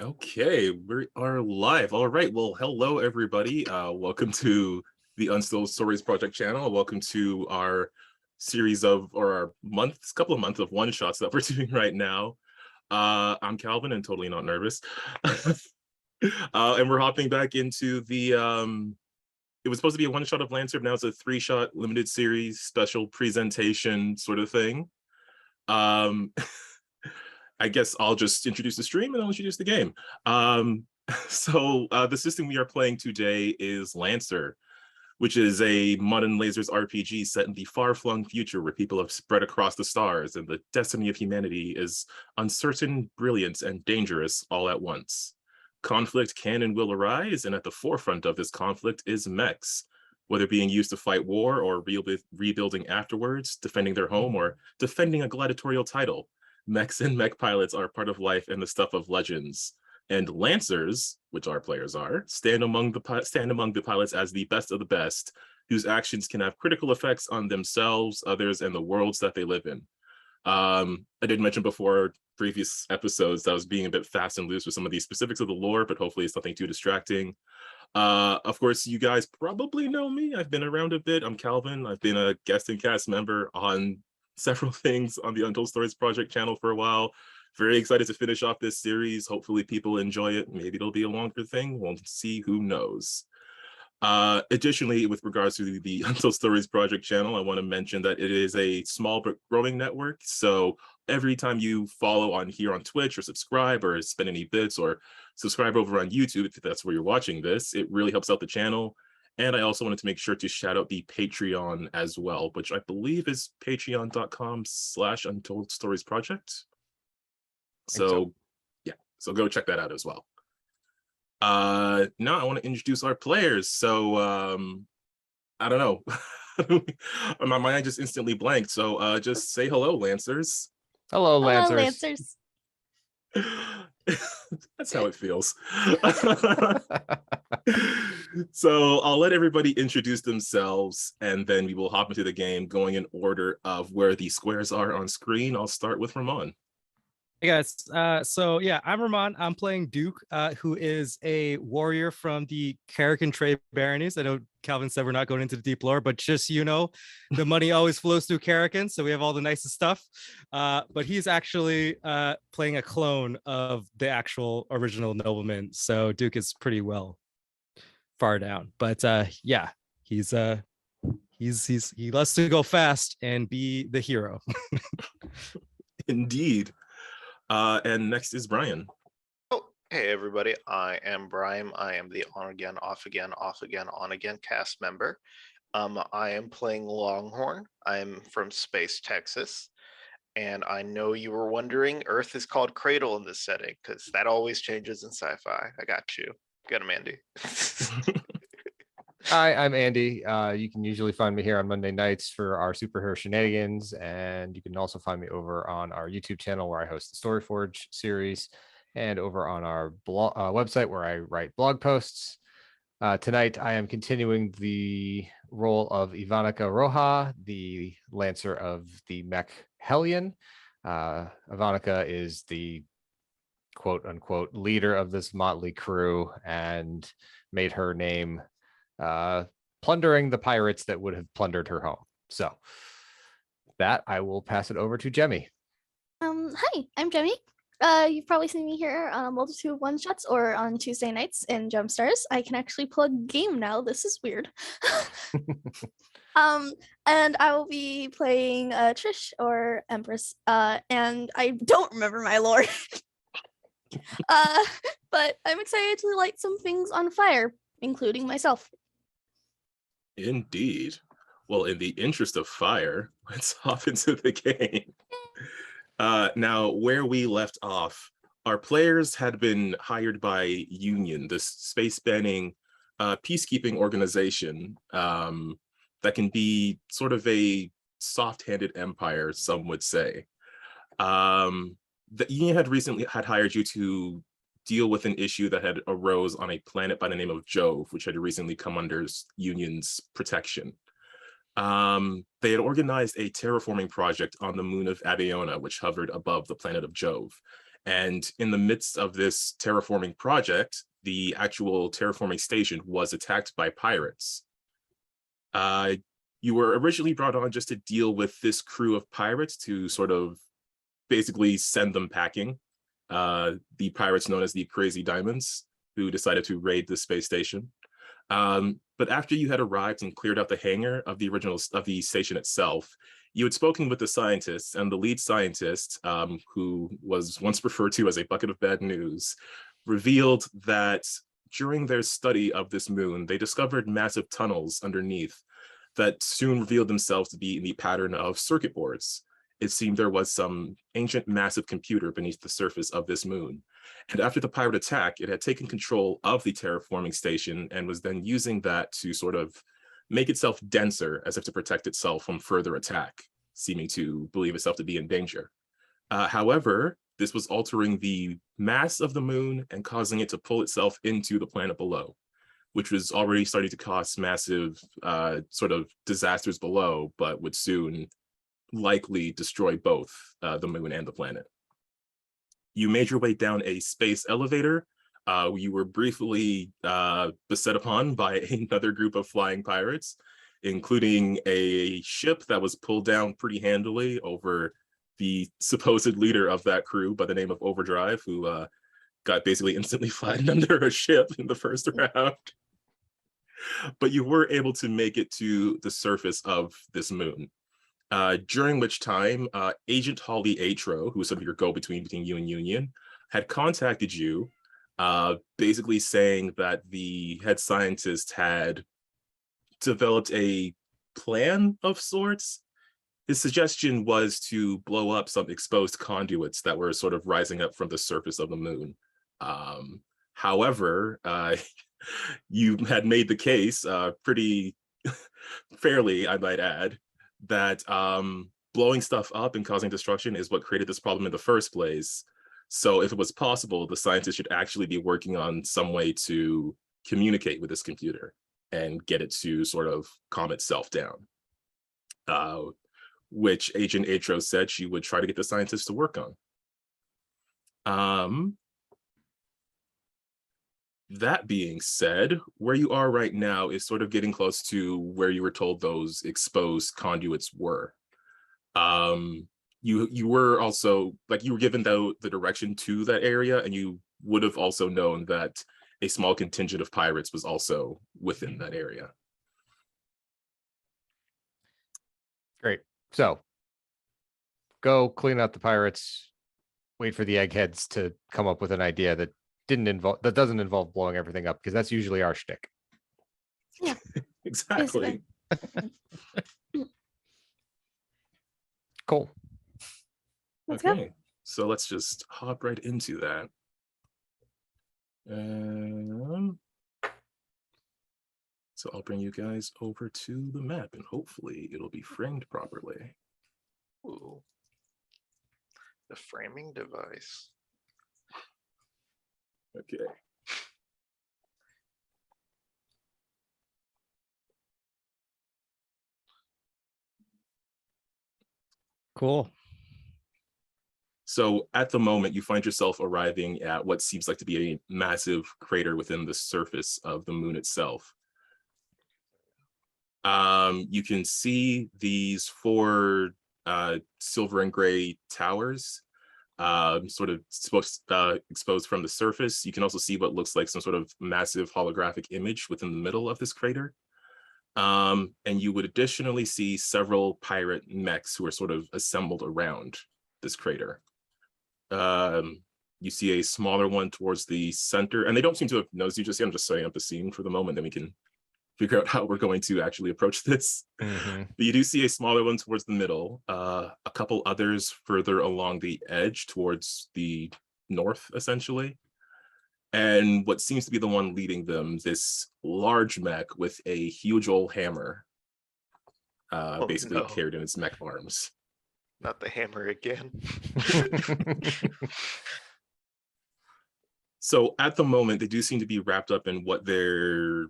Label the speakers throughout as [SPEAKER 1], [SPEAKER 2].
[SPEAKER 1] Okay, we are live. All right. Well, hello everybody. Welcome to the Untold Stories Project channel. Welcome to our series of or our couple of months of one shots that we're doing right now. I'm Calvin and totally not nervous. And we're hopping back into the it was supposed to be a one shot of Lancer, but now it's a 3-shot limited series special presentation sort of thing. Um I guess I'll just introduce the stream and I'll introduce the game. The system we are playing today is Lancer, which is a Mud and Lasers RPG set in the far-flung future where people have spread across the stars and the destiny of humanity is uncertain, brilliant, and dangerous all at once. Conflict can and will arise, and at the forefront of this conflict is mechs, whether being used to fight war or rebuilding afterwards, defending their home, or defending a gladiatorial title. Mechs and mech pilots are part of life and the stuff of legends. And Lancers, which our players are, stand among the pilots as the best of the best, whose actions can have critical effects on themselves, others, and the worlds that they live in. I did mention before previous episodes that I was being a bit fast and loose with some of the specifics of the lore, but hopefully it's nothing too distracting. Of course, you guys probably know me. I've been around a bit. I'm Calvin. I've been a guest and cast member on several things on the Untold Stories Project channel for a while. Very excited to finish off this series. Hopefully people enjoy it. Maybe it'll be a longer thing. We'll see, who knows. Additionally, with regards to the Untold Stories Project channel, I want to mention that it is a small but growing network. So every time you follow on here on Twitch or subscribe or spend any bits or subscribe over on YouTube, if that's where you're watching this, it really helps out the channel. And I also wanted to make sure to shout out the Patreon as well, which I believe is patreon.com/Untold Stories Project. So yeah, so go check that out as well. Now I want to introduce our players. So I don't know. My mind just instantly blanked. So just say hello, Lancers.
[SPEAKER 2] Hello, Lancers.
[SPEAKER 3] Hello, Lancers.
[SPEAKER 1] That's how it feels. So I'll let everybody introduce themselves and then we will hop into the game going in order of where the squares are on screen. I'll start with Ramon.
[SPEAKER 2] Hey guys, so yeah, I'm Ramon. I'm playing Duke, who is a warrior from the Karrakin trade baronies. I know Calvin said we're not going into the deep lore, but just so you know, the money always flows through Karrakin, so we have all the nicest stuff. But he's actually playing a clone of the actual original nobleman, so Duke is pretty well far down. But yeah, he loves to go fast and be the hero.
[SPEAKER 1] Indeed. And next is Brian.
[SPEAKER 4] Oh, hey everybody, I am Brian. I am the on again, off again, on again cast member. I am playing Longhorn. I'm from Space, Texas. And I know you were wondering, Earth is called Cradle in this setting, because that always changes in sci-fi. I got you. Get him, Andy.
[SPEAKER 3] Hi, I'm Andy. You can usually find me here on Monday nights for our superhero shenanigans, and you can also find me over on our YouTube channel where I host the Storyforge series, and over on our website where I write blog posts. Tonight, I am continuing the role of Ivanica Roja, the Lancer of the mech Hellion. Ivanica is the quote-unquote leader of this motley crew and made her name plundering the pirates that would have plundered her home. So that I will pass it over to Jemmy.
[SPEAKER 5] Hi, I'm Jemmy. You've probably seen me here on a multitude of one-shots or on Tuesday nights in Jumpstars. I can actually plug game now. This is weird. And I will be playing Trish or Empress. And I don't remember my lore. But I'm excited to light some things on fire, including myself.
[SPEAKER 1] Indeed. Well, in the interest of fire, let's hop into the game. Now, where we left off, our players had been hired by Union, this space-spanning peacekeeping organization that can be sort of a soft-handed empire, some would say. The Union had recently hired you to deal with an issue that had arose on a planet by the name of Jove, which had recently come under Union's protection. They had organized a terraforming project on the moon of Abiona, which hovered above the planet of Jove. And in the midst of this terraforming project, the actual terraforming station was attacked by pirates. You were originally brought on just to deal with this crew of pirates to sort of basically send them packing. The pirates known as the Crazy Diamonds, who decided to raid the space station. But after you had arrived and cleared out the hangar of the station itself, you had spoken with the scientists, and the lead scientist, who was once referred to as a bucket of bad news, revealed that during their study of this moon, they discovered massive tunnels underneath that soon revealed themselves to be in the pattern of circuit boards. It seemed there was some ancient massive computer beneath the surface of this moon. And after the pirate attack, it had taken control of the terraforming station and was then using that to sort of make itself denser as if to protect itself from further attack, seeming to believe itself to be in danger. However, this was altering the mass of the moon and causing it to pull itself into the planet below, which was already starting to cause massive sort of disasters below, but would soon likely destroy both the moon and the planet. You made your way down a space elevator. You were briefly beset upon by another group of flying pirates, including a ship that was pulled down pretty handily over the supposed leader of that crew by the name of Overdrive, who got basically instantly flattened under a ship in the first round. But you were able to make it to the surface of this moon. During which time, Agent Holly Atro, who was sort of your go-between between you and Union, had contacted you, basically saying that the head scientist had developed a plan of sorts. His suggestion was to blow up some exposed conduits that were sort of rising up from the surface of the moon. However, you had made the case pretty fairly, I might add, that blowing stuff up and causing destruction is what created this problem in the first place. So if it was possible, the scientists should actually be working on some way to communicate with this computer and get it to sort of calm itself down, which Agent Atro said she would try to get the scientists to work on. That being said, where you are right now is sort of getting close to where you were told those exposed conduits were. You were also, like, you were given the direction to that area, and you would have also known that a small contingent of pirates was also within that area.
[SPEAKER 3] Great. So go clean out the pirates, wait for the eggheads to come up with an idea that doesn't involve blowing everything up, because that's usually our shtick.
[SPEAKER 5] Yeah.
[SPEAKER 1] Exactly.
[SPEAKER 3] Cool.
[SPEAKER 5] Let's
[SPEAKER 1] Okay,
[SPEAKER 5] go.
[SPEAKER 1] so let's just hop right into that. So I'll bring you guys over to the map, and hopefully it'll be framed properly.
[SPEAKER 4] Ooh. The framing device.
[SPEAKER 1] Okay.
[SPEAKER 2] Cool.
[SPEAKER 1] So at the moment, you find yourself arriving at what seems like to be a massive crater within the surface of the moon itself. You can see these four silver and gray towers sort of exposed from the surface. You can also see what looks like some sort of massive holographic image within the middle of this crater. And you would additionally see several pirate mechs who are sort of assembled around this crater. You see a smaller one towards the center, and they don't seem to have noticed you just yet. I'm just setting up the scene for the moment, then we can figure out how we're going to actually approach this.
[SPEAKER 3] Mm-hmm.
[SPEAKER 1] But you do see a smaller one towards the middle, a couple others further along the edge towards the north, essentially. And what seems to be the one leading them, this large mech with a huge old hammer, basically
[SPEAKER 4] no.
[SPEAKER 1] carried in its mech arms.
[SPEAKER 4] Not the hammer again.
[SPEAKER 1] So at the moment, they do seem to be wrapped up in what they're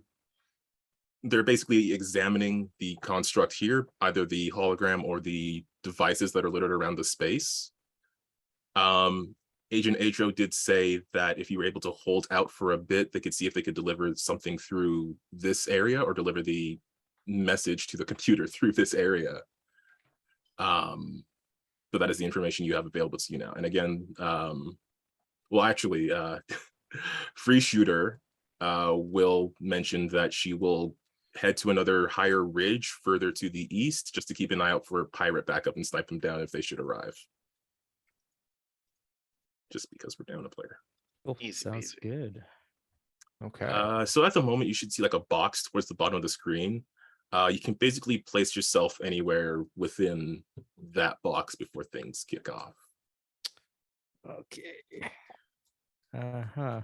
[SPEAKER 1] basically examining the construct here, either the hologram or the devices that are littered around the space. Agent Atro did say that if you were able to hold out for a bit, they could see if they could deliver something through this area or deliver the message to the computer through this area. So that is the information you have available to you now. And again, well, actually, Free Shooter will mention that she will head to another higher ridge further to the east just to keep an eye out for pirate backup and snipe them down if they should arrive. Just because we're down a player.
[SPEAKER 2] Oh,
[SPEAKER 4] Easy
[SPEAKER 2] sounds
[SPEAKER 4] peasy.
[SPEAKER 2] good.
[SPEAKER 3] Okay.
[SPEAKER 1] So at the moment, you should see like a box towards the bottom of the screen. You can basically place yourself anywhere within that box before things kick off.
[SPEAKER 2] Okay. Uh-huh.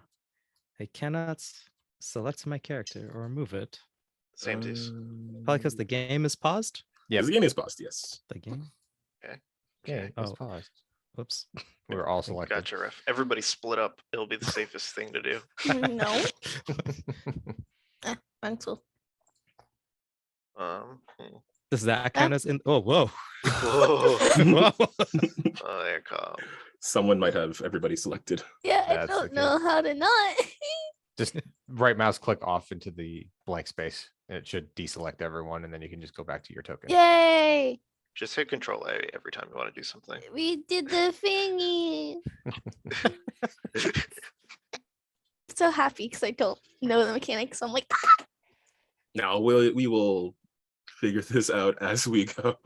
[SPEAKER 2] I cannot select my character or move it.
[SPEAKER 4] Same as
[SPEAKER 2] Probably because the game is paused.
[SPEAKER 3] Yep.
[SPEAKER 1] The game is paused, yes.
[SPEAKER 2] The game.
[SPEAKER 3] Okay. It's
[SPEAKER 2] Oh.
[SPEAKER 3] paused.
[SPEAKER 2] Whoops.
[SPEAKER 3] We're all selected.
[SPEAKER 4] gotcha, ref. Everybody split up. It'll be the safest thing to do.
[SPEAKER 5] No. Mental.
[SPEAKER 2] Does that count as in? Oh, whoa.
[SPEAKER 4] Whoa.
[SPEAKER 2] Whoa.
[SPEAKER 4] Oh, there come.
[SPEAKER 1] Someone might have everybody selected.
[SPEAKER 5] Yeah, I
[SPEAKER 3] That's
[SPEAKER 5] don't
[SPEAKER 3] okay.
[SPEAKER 5] know how to not.
[SPEAKER 3] Just right mouse click off into the blank space, and it should deselect everyone, and then you can just go back to your token.
[SPEAKER 5] Yay!
[SPEAKER 4] Just hit Control A every time you want to do something.
[SPEAKER 5] We did the thingy. So happy because I don't know the mechanics. So I'm like, ah!
[SPEAKER 1] Now we will figure this out as we go.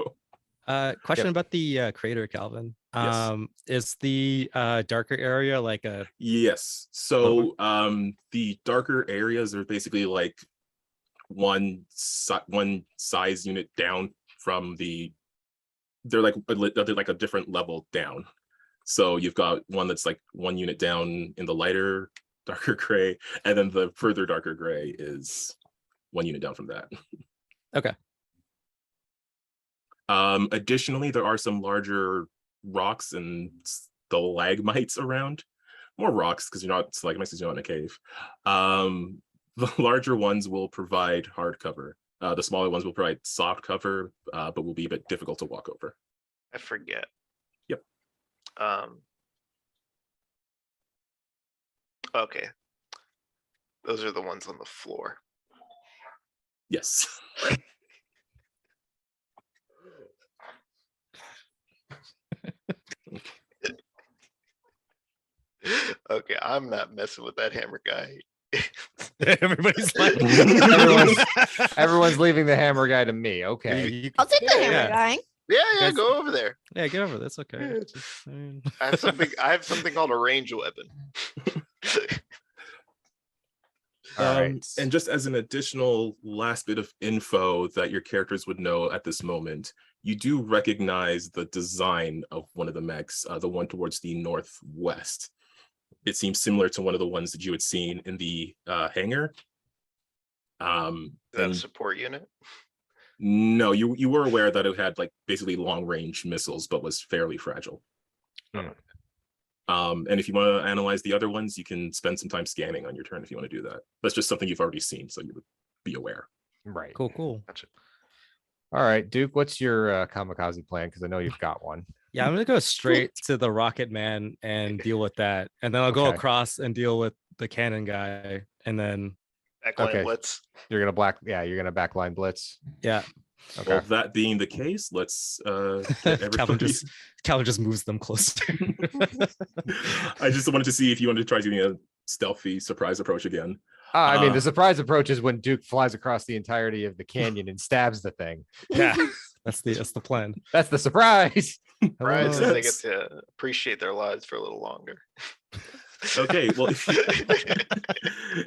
[SPEAKER 2] Question about the crater, Calvin.
[SPEAKER 1] Yes.
[SPEAKER 2] Is the darker area like a
[SPEAKER 1] Yes. So the darker areas are basically like one size unit down from the. They're like a different level down. So you've got one that's like one unit down in the lighter, darker gray, and then the further darker gray is one unit down from that.
[SPEAKER 2] okay?
[SPEAKER 1] Additionally, there are some larger rocks and stalagmites around. More rocks because you're not stalagmites because you're not in a cave. The larger ones will provide hard cover. The smaller ones will provide soft cover, but will be a bit difficult to walk over.
[SPEAKER 4] I forget.
[SPEAKER 1] Yep.
[SPEAKER 4] Okay. Those are the ones on the floor.
[SPEAKER 1] Yes.
[SPEAKER 4] Okay, I'm not messing with that hammer guy.
[SPEAKER 2] Everybody's like,
[SPEAKER 3] Everyone's leaving the hammer guy to me. Okay.
[SPEAKER 5] I'll take the hammer
[SPEAKER 2] Yeah.
[SPEAKER 5] guy.
[SPEAKER 4] Yeah,
[SPEAKER 2] Guys-
[SPEAKER 4] go over there.
[SPEAKER 2] Yeah, get over. That's okay. Just, I mean,
[SPEAKER 4] I have something called a range weapon.
[SPEAKER 3] All right.
[SPEAKER 1] And just as an additional last bit of info that your characters would know at this moment, you do recognize the design of one of the mechs, the one towards the northwest. It seems similar to one of the ones that you had seen in the hangar.
[SPEAKER 4] Is that a
[SPEAKER 1] and
[SPEAKER 4] support unit?
[SPEAKER 1] no, you were aware that it had like basically long range missiles, but was fairly fragile. And if you want to analyze the other ones, you can spend some time scanning on your turn if you want to do that. That's just something you've already seen, so you would be aware.
[SPEAKER 3] Right.
[SPEAKER 2] cool.
[SPEAKER 4] Gotcha.
[SPEAKER 3] All right, Duke, what's your kamikaze plan? Because I know you've got one.
[SPEAKER 2] Yeah, I'm gonna go straight to the Rocket Man and deal with that, and then I'll go
[SPEAKER 3] Okay.
[SPEAKER 2] across and deal with the cannon guy, and then
[SPEAKER 4] Backline
[SPEAKER 3] Okay.
[SPEAKER 4] blitz.
[SPEAKER 3] You're gonna backline blitz.
[SPEAKER 2] yeah,
[SPEAKER 3] Okay.
[SPEAKER 1] Well, that being the case, let's get
[SPEAKER 2] Calvin
[SPEAKER 1] everybody.
[SPEAKER 2] just moves them closer.
[SPEAKER 1] I just wanted to see if you wanted to try doing a stealthy surprise approach again.
[SPEAKER 3] I mean,
[SPEAKER 1] Uh,
[SPEAKER 3] the surprise approach is when Duke flies across the entirety of the canyon and stabs the thing.
[SPEAKER 2] yeah, that's the plan.
[SPEAKER 3] That's the surprise.
[SPEAKER 4] Right,
[SPEAKER 2] Hello.
[SPEAKER 4] so they get
[SPEAKER 1] Yes.
[SPEAKER 4] to appreciate their lives for a little longer.
[SPEAKER 1] Okay, well,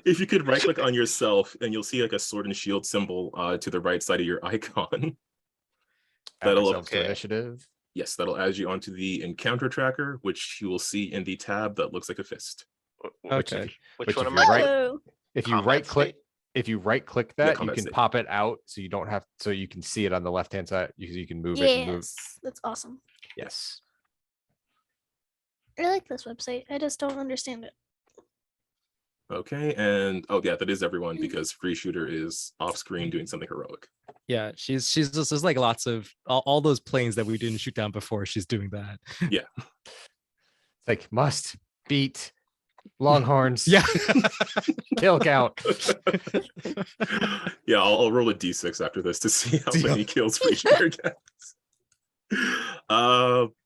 [SPEAKER 1] if you could right click on yourself and you'll see like a sword and shield symbol to the right side of your icon.
[SPEAKER 3] Add
[SPEAKER 1] That'll
[SPEAKER 3] ourselves to
[SPEAKER 4] okay.
[SPEAKER 3] initiative.
[SPEAKER 1] Yes, that'll add you onto the encounter tracker, which you will see in the tab that looks like a fist.
[SPEAKER 2] Okay.
[SPEAKER 4] Which
[SPEAKER 3] Which
[SPEAKER 4] one
[SPEAKER 3] if
[SPEAKER 4] am
[SPEAKER 3] you're
[SPEAKER 4] I?
[SPEAKER 3] right-
[SPEAKER 5] Oh,
[SPEAKER 3] If you
[SPEAKER 4] Combat
[SPEAKER 3] right click,
[SPEAKER 4] state?
[SPEAKER 3] if you right click that, you
[SPEAKER 1] combat
[SPEAKER 3] can
[SPEAKER 1] state.
[SPEAKER 3] pop it out so you don't have so you can see it on the left hand side. You can move it and move.
[SPEAKER 5] yes, that's awesome.
[SPEAKER 3] Yes.
[SPEAKER 5] I like this website. I just don't understand it.
[SPEAKER 1] Okay, and oh yeah, that is everyone because Free Shooter is off screen doing something heroic.
[SPEAKER 2] Yeah, she's just there's like lots of all those planes that we didn't shoot down before. She's doing that.
[SPEAKER 3] It's like must beat Longhorns.
[SPEAKER 2] Yeah.
[SPEAKER 3] Kill count.
[SPEAKER 1] Yeah, I'll roll a d6 after this to see how
[SPEAKER 2] Deal.
[SPEAKER 1] many kills for each of your guys.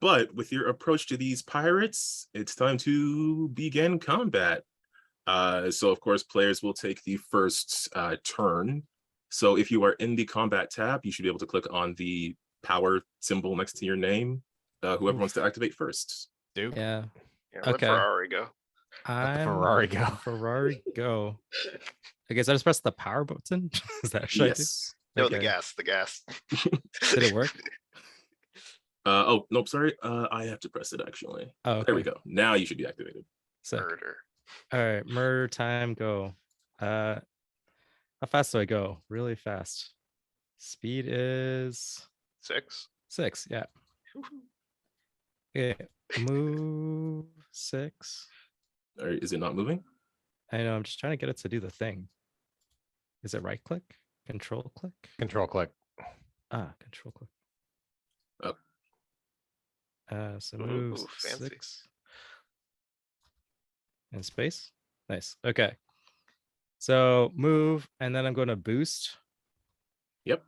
[SPEAKER 1] But with your approach to these pirates, it's time to begin combat. So of course, players will take the first turn. So if you are in the combat tab, you should be able to click on the power symbol next to your name. Whoever wants to activate first.
[SPEAKER 3] Duke.
[SPEAKER 2] Yeah.
[SPEAKER 4] Yeah, let
[SPEAKER 2] Okay.
[SPEAKER 4] Ferrari go.
[SPEAKER 3] Let the
[SPEAKER 2] I'm
[SPEAKER 3] Ferrari go.
[SPEAKER 2] Ferrari go. I guess I just pressed the power button. Is that what I do?
[SPEAKER 1] Yes.
[SPEAKER 4] No,
[SPEAKER 2] Okay.
[SPEAKER 4] the gas, the gas.
[SPEAKER 2] Did it work?
[SPEAKER 1] Oh, nope, sorry. I have to press it actually.
[SPEAKER 2] Oh, okay.
[SPEAKER 1] There we go. Now you should be activated.
[SPEAKER 2] Sick.
[SPEAKER 4] Murder.
[SPEAKER 2] All right, murder time, go. How fast do I go? Really fast. Speed is
[SPEAKER 4] 6.
[SPEAKER 2] 6. Yeah. Okay. Move 6.
[SPEAKER 1] Or is it not moving?
[SPEAKER 2] I know. I'm just trying to get it to do the thing. Is it right click? Control click?
[SPEAKER 3] Control click.
[SPEAKER 2] Control click.
[SPEAKER 1] Oh.
[SPEAKER 2] So
[SPEAKER 4] Ooh,
[SPEAKER 2] move
[SPEAKER 4] fancy.
[SPEAKER 2] 6. And space. Nice. Okay. So move, and then I'm going to boost.
[SPEAKER 1] Yep.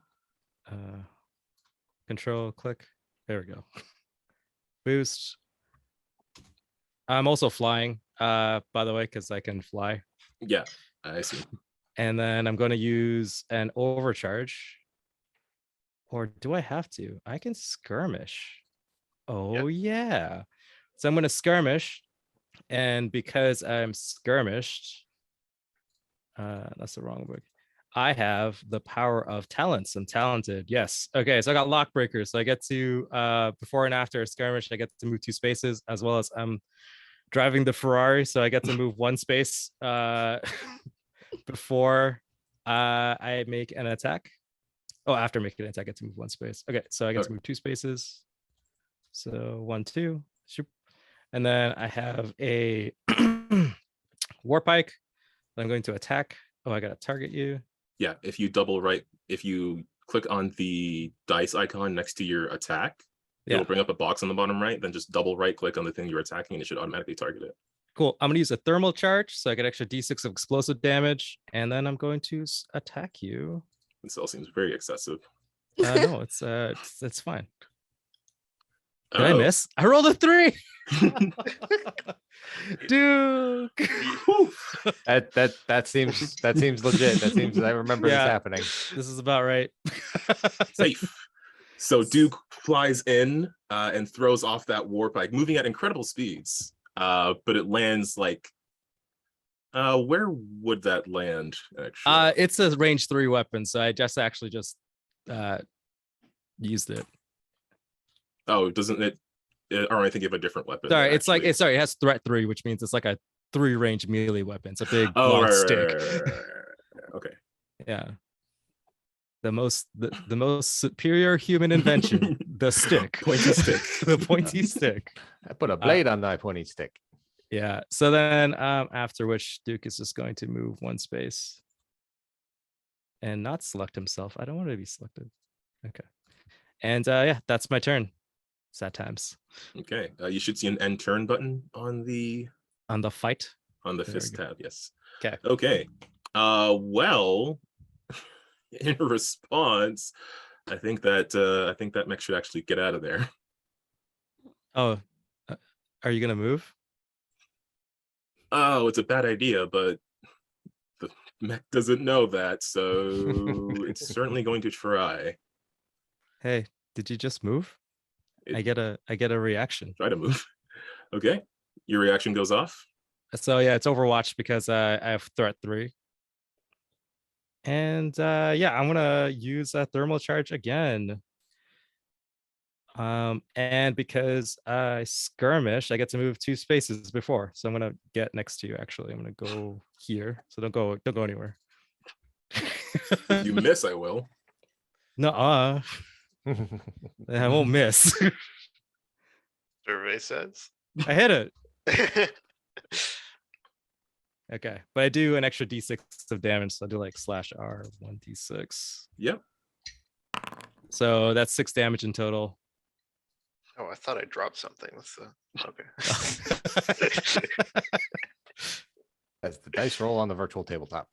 [SPEAKER 2] Control click. There we go. Boost. I'm also flying, by the way, because I can fly.
[SPEAKER 1] Yeah, I see.
[SPEAKER 2] And then I'm going to use an overcharge. Or do I have to? I can skirmish. Oh, yeah. So I'm going to skirmish. And because I'm skirmished, that's the wrong book. I have the power of talents. I'm talented. Yes. Okay. So I got lock breakers. So I get to before and after a skirmish, I get to move 2 spaces, as well as I'm driving the Ferrari. So I get to move 1 space before I make an attack. Oh, after making an attack, I get to move 1 space. Okay. So I get to move 2 spaces. So 1, 2. Shoop. And then I have a war pike that I'm going to attack. Oh, I got to target you.
[SPEAKER 1] Yeah, if you click on the dice icon next to your attack,
[SPEAKER 2] Yeah.
[SPEAKER 1] it'll bring up a box on the bottom right, then just double right click on the thing you're attacking and it should automatically target it.
[SPEAKER 2] Cool. I'm going to use a thermal charge, so I get extra d6 of explosive damage, and then I'm going to attack you.
[SPEAKER 1] This all seems very excessive.
[SPEAKER 2] No, it's fine. Did I
[SPEAKER 1] Oh.
[SPEAKER 2] miss? I rolled a 3. Duke.
[SPEAKER 3] That seems legit. That seems I remember this happening.
[SPEAKER 2] This is about right.
[SPEAKER 1] Safe. So Duke flies in and throws off that war pike, moving at incredible speeds. But it lands like where would that land actually?
[SPEAKER 2] It's a range 3 weapon, so I just used it.
[SPEAKER 1] Oh, doesn't it? Or I think you have a different weapon.
[SPEAKER 2] Sorry,
[SPEAKER 1] actually.
[SPEAKER 2] it has threat 3, which means it's like a 3 range melee weapon. It's a big long stick.
[SPEAKER 1] Right. Okay.
[SPEAKER 2] Yeah. The most superior human invention, the stick.
[SPEAKER 1] Pointy stick.
[SPEAKER 2] The pointy stick.
[SPEAKER 3] I put a blade on thy pointy stick.
[SPEAKER 2] Yeah. So then after which Duke is just going to move 1 space and not select himself. I don't want to be selected. Okay. And yeah, that's my turn. Sad times.
[SPEAKER 1] Okay. You should see an end turn button on the
[SPEAKER 2] fight.
[SPEAKER 1] On the
[SPEAKER 2] There
[SPEAKER 1] fist
[SPEAKER 2] we go.
[SPEAKER 1] tab, yes.
[SPEAKER 2] Okay.
[SPEAKER 1] Okay. Well, in response, I think that mech should actually get out of there.
[SPEAKER 2] Oh, are you gonna move?
[SPEAKER 1] Oh, it's a bad idea, but the mech doesn't know that, so it's certainly going to try.
[SPEAKER 2] Hey, did you just move? I get a reaction.
[SPEAKER 1] Try to move. Okay. Your reaction goes off.
[SPEAKER 2] So yeah, it's Overwatch because I have threat 3. And yeah, I'm gonna use a thermal charge again. And because I skirmish, I get to move 2 spaces before. So I'm gonna get next to you. Actually, I'm gonna go here. So don't go anywhere.
[SPEAKER 1] If you miss, I will.
[SPEAKER 2] Nuh-uh. I won't miss.
[SPEAKER 4] Survey says.
[SPEAKER 2] I hit it. Okay, but I do an extra d6 of damage, so I do like /R 1d6.
[SPEAKER 1] Yep.
[SPEAKER 2] So that's 6 damage in total.
[SPEAKER 4] Oh, I thought I dropped something. That's okay.
[SPEAKER 3] That's the dice roll on the virtual tabletop.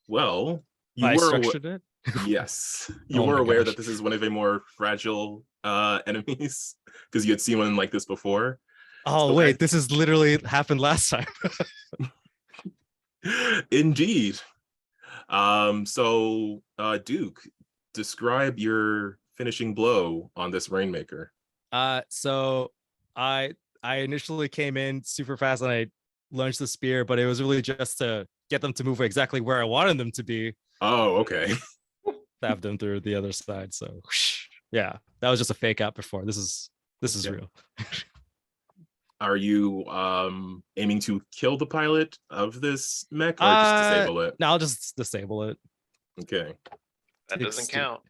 [SPEAKER 1] Well, you
[SPEAKER 2] I
[SPEAKER 1] were
[SPEAKER 2] structured it.
[SPEAKER 1] yes, you
[SPEAKER 2] Oh
[SPEAKER 1] were
[SPEAKER 2] my
[SPEAKER 1] aware
[SPEAKER 2] gosh.
[SPEAKER 1] that this is one of a more fragile enemies because you had seen one like this before.
[SPEAKER 2] Oh
[SPEAKER 1] So
[SPEAKER 2] wait, this is literally happened last time.
[SPEAKER 1] Indeed. So Duke, describe your finishing blow on this Rainmaker.
[SPEAKER 2] So I initially came in super fast and I launched the spear, but it was really just to get them to move exactly where I wanted them to be,
[SPEAKER 1] Oh, okay.
[SPEAKER 2] stab them through the other side. So yeah, that was just a fake out before. This is
[SPEAKER 1] Yeah.
[SPEAKER 2] real.
[SPEAKER 1] Are you aiming to kill the pilot of this mech or just disable it?
[SPEAKER 2] No, I'll just disable it.
[SPEAKER 1] Okay.
[SPEAKER 4] That doesn't count.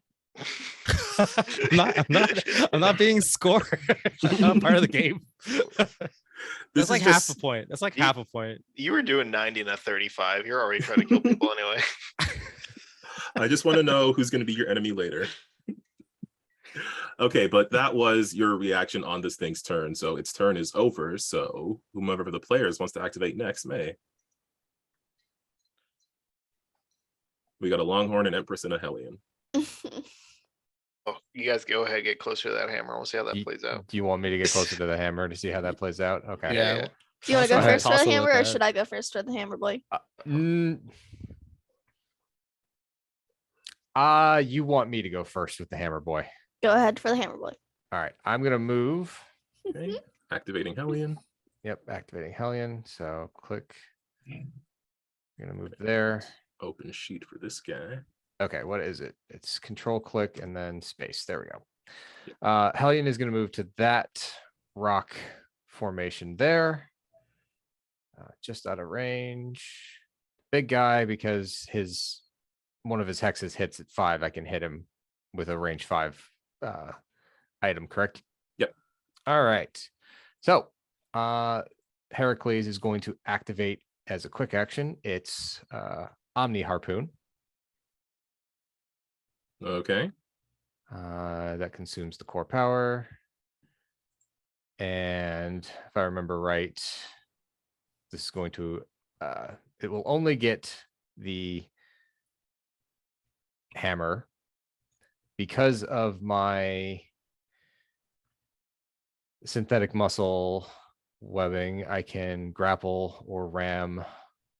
[SPEAKER 2] I'm not being scored. I'm not part of the game.
[SPEAKER 1] This
[SPEAKER 2] That's like
[SPEAKER 1] is
[SPEAKER 2] half a
[SPEAKER 1] just
[SPEAKER 2] point. That's like
[SPEAKER 4] You-
[SPEAKER 2] half a point.
[SPEAKER 4] You were doing 90 and a 35. You're already trying to kill people anyway.
[SPEAKER 1] I just want to know who's going to be your enemy later. Okay, but that was your reaction on this thing's turn. So its turn is over. So whomever the players wants to activate next may. We got a Longhorn, an Empress, and a Hellion.
[SPEAKER 4] Oh, you guys go ahead, get closer to that hammer. We'll see how that
[SPEAKER 3] Do
[SPEAKER 4] plays out.
[SPEAKER 3] you want me to get closer to the hammer to see how that plays out? Okay.
[SPEAKER 4] Yeah.
[SPEAKER 2] Yeah.
[SPEAKER 5] Do you want to go
[SPEAKER 2] Also,
[SPEAKER 5] first for
[SPEAKER 2] toss
[SPEAKER 5] the
[SPEAKER 2] a
[SPEAKER 5] hammer,
[SPEAKER 2] look
[SPEAKER 5] or
[SPEAKER 2] at-
[SPEAKER 5] should I go first for the hammer, boy?
[SPEAKER 3] You want me to go first with the hammer boy.
[SPEAKER 5] Go ahead for the hammer, boy.
[SPEAKER 3] All right. I'm gonna move.
[SPEAKER 1] Okay. Activating Hellion.
[SPEAKER 3] Yep, activating Hellion. So click. I'm gonna move there.
[SPEAKER 1] Open sheet for this guy.
[SPEAKER 3] Okay, what is it? It's control click and then space. There we go. Hellion is gonna move to that rock formation there. Just out of range. Big guy, because one of his hexes hits at 5. I can hit him with a range 5 item, correct?
[SPEAKER 1] Yep.
[SPEAKER 3] All right. So Heracles is going to activate as a quick action. It's Omni Harpoon.
[SPEAKER 1] Okay.
[SPEAKER 3] That consumes the core power. And if I remember right, this is going to it will only get the hammer because of my synthetic muscle webbing. I can grapple or ram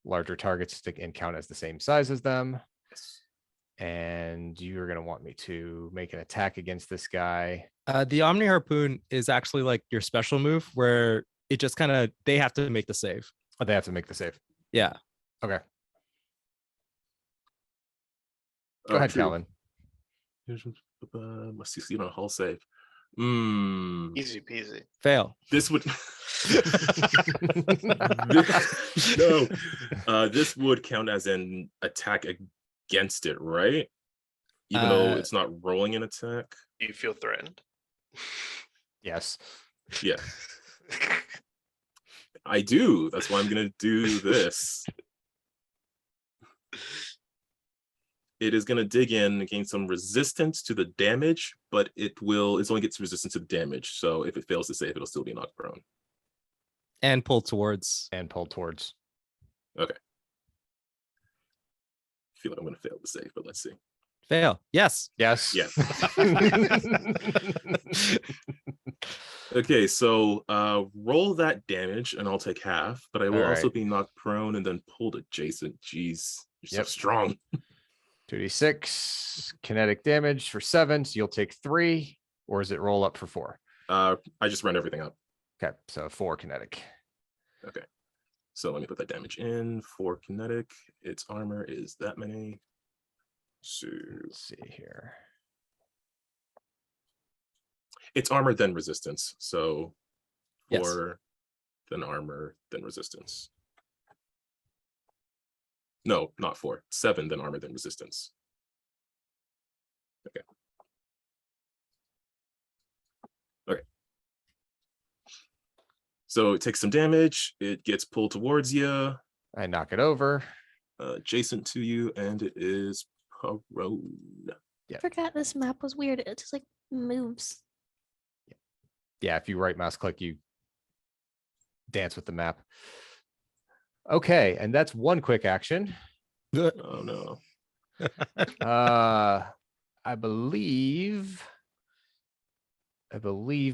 [SPEAKER 3] larger targets and count as the same size as them. And you're going to want me to make an attack against this guy.
[SPEAKER 2] The Omni Harpoon is actually like your special move where it just kind of, they have to make the save.
[SPEAKER 3] Oh, they have to make the save.
[SPEAKER 2] Yeah.
[SPEAKER 3] Okay. Go ahead,
[SPEAKER 1] true.
[SPEAKER 3] Calvin.
[SPEAKER 1] Must succeed on a hull save.
[SPEAKER 4] Easy peasy.
[SPEAKER 2] Fail.
[SPEAKER 1] This would no. This would count as an attack against it, right? Even though it's not rolling an attack.
[SPEAKER 4] Do you feel threatened?
[SPEAKER 3] Yes.
[SPEAKER 1] Yeah, I do. That's why I'm gonna do this. It is gonna dig in and gain some resistance to the damage, but it only gets resistance to damage. So if it fails to save, it'll still be knocked prone.
[SPEAKER 2] And pull towards.
[SPEAKER 3] And pull towards.
[SPEAKER 1] I feel like I'm gonna fail to save, but let's see.
[SPEAKER 2] Fail. Yes.
[SPEAKER 3] Yes.
[SPEAKER 1] Yeah. Okay, so roll that damage and I'll take half, but I will
[SPEAKER 3] All
[SPEAKER 1] also
[SPEAKER 3] right.
[SPEAKER 1] be knocked prone and then pulled adjacent. Jeez, you're
[SPEAKER 3] Yep.
[SPEAKER 1] so strong.
[SPEAKER 3] 2d6 kinetic damage for 7. So you'll take 3, or is it roll up for 4?
[SPEAKER 1] I just run everything up.
[SPEAKER 3] Okay, so 4 kinetic.
[SPEAKER 1] Okay, so let me put that damage in. 4 kinetic. Its armor is that many. So
[SPEAKER 3] Let's see here.
[SPEAKER 1] it's armor then resistance. So
[SPEAKER 2] Yes.
[SPEAKER 1] 4, then armor, then resistance. No, not 4. 7, then armor, then resistance. Okay. Okay. So it takes some damage. It gets pulled towards you,
[SPEAKER 3] I knock it over.
[SPEAKER 1] adjacent to you, and it is prone.
[SPEAKER 3] Yeah.
[SPEAKER 5] Forgot this map was weird. It's just like Moves.
[SPEAKER 3] Yeah, if you right mouse click, you dance with the map. Okay, and that's one quick action.
[SPEAKER 1] Oh no.
[SPEAKER 3] I believe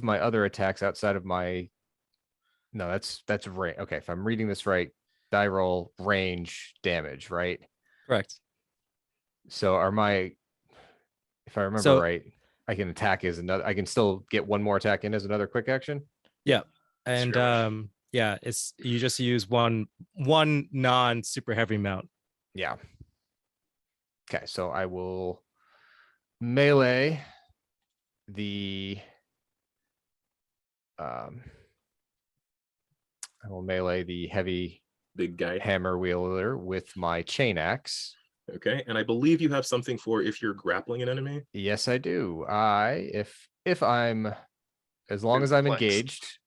[SPEAKER 3] my other attacks outside of my no, that's range. Okay, if I'm reading this right, die roll range damage, right?
[SPEAKER 2] Correct.
[SPEAKER 3] So if I remember
[SPEAKER 2] So-
[SPEAKER 3] right, I can attack as another. I can still get one more attack in as another quick action.
[SPEAKER 2] Yeah. And
[SPEAKER 4] Skirmish.
[SPEAKER 2] yeah, it's you just use one non super heavy mount.
[SPEAKER 3] Yeah. Okay, so I will melee the I will melee the heavy
[SPEAKER 1] Big guy.
[SPEAKER 3] hammer wielder with my chain axe.
[SPEAKER 1] Okay, and I believe you have something for if you're grappling an enemy.
[SPEAKER 3] Yes, I do. If I'm as long
[SPEAKER 4] Good
[SPEAKER 3] as I'm
[SPEAKER 4] flex.
[SPEAKER 3] engaged,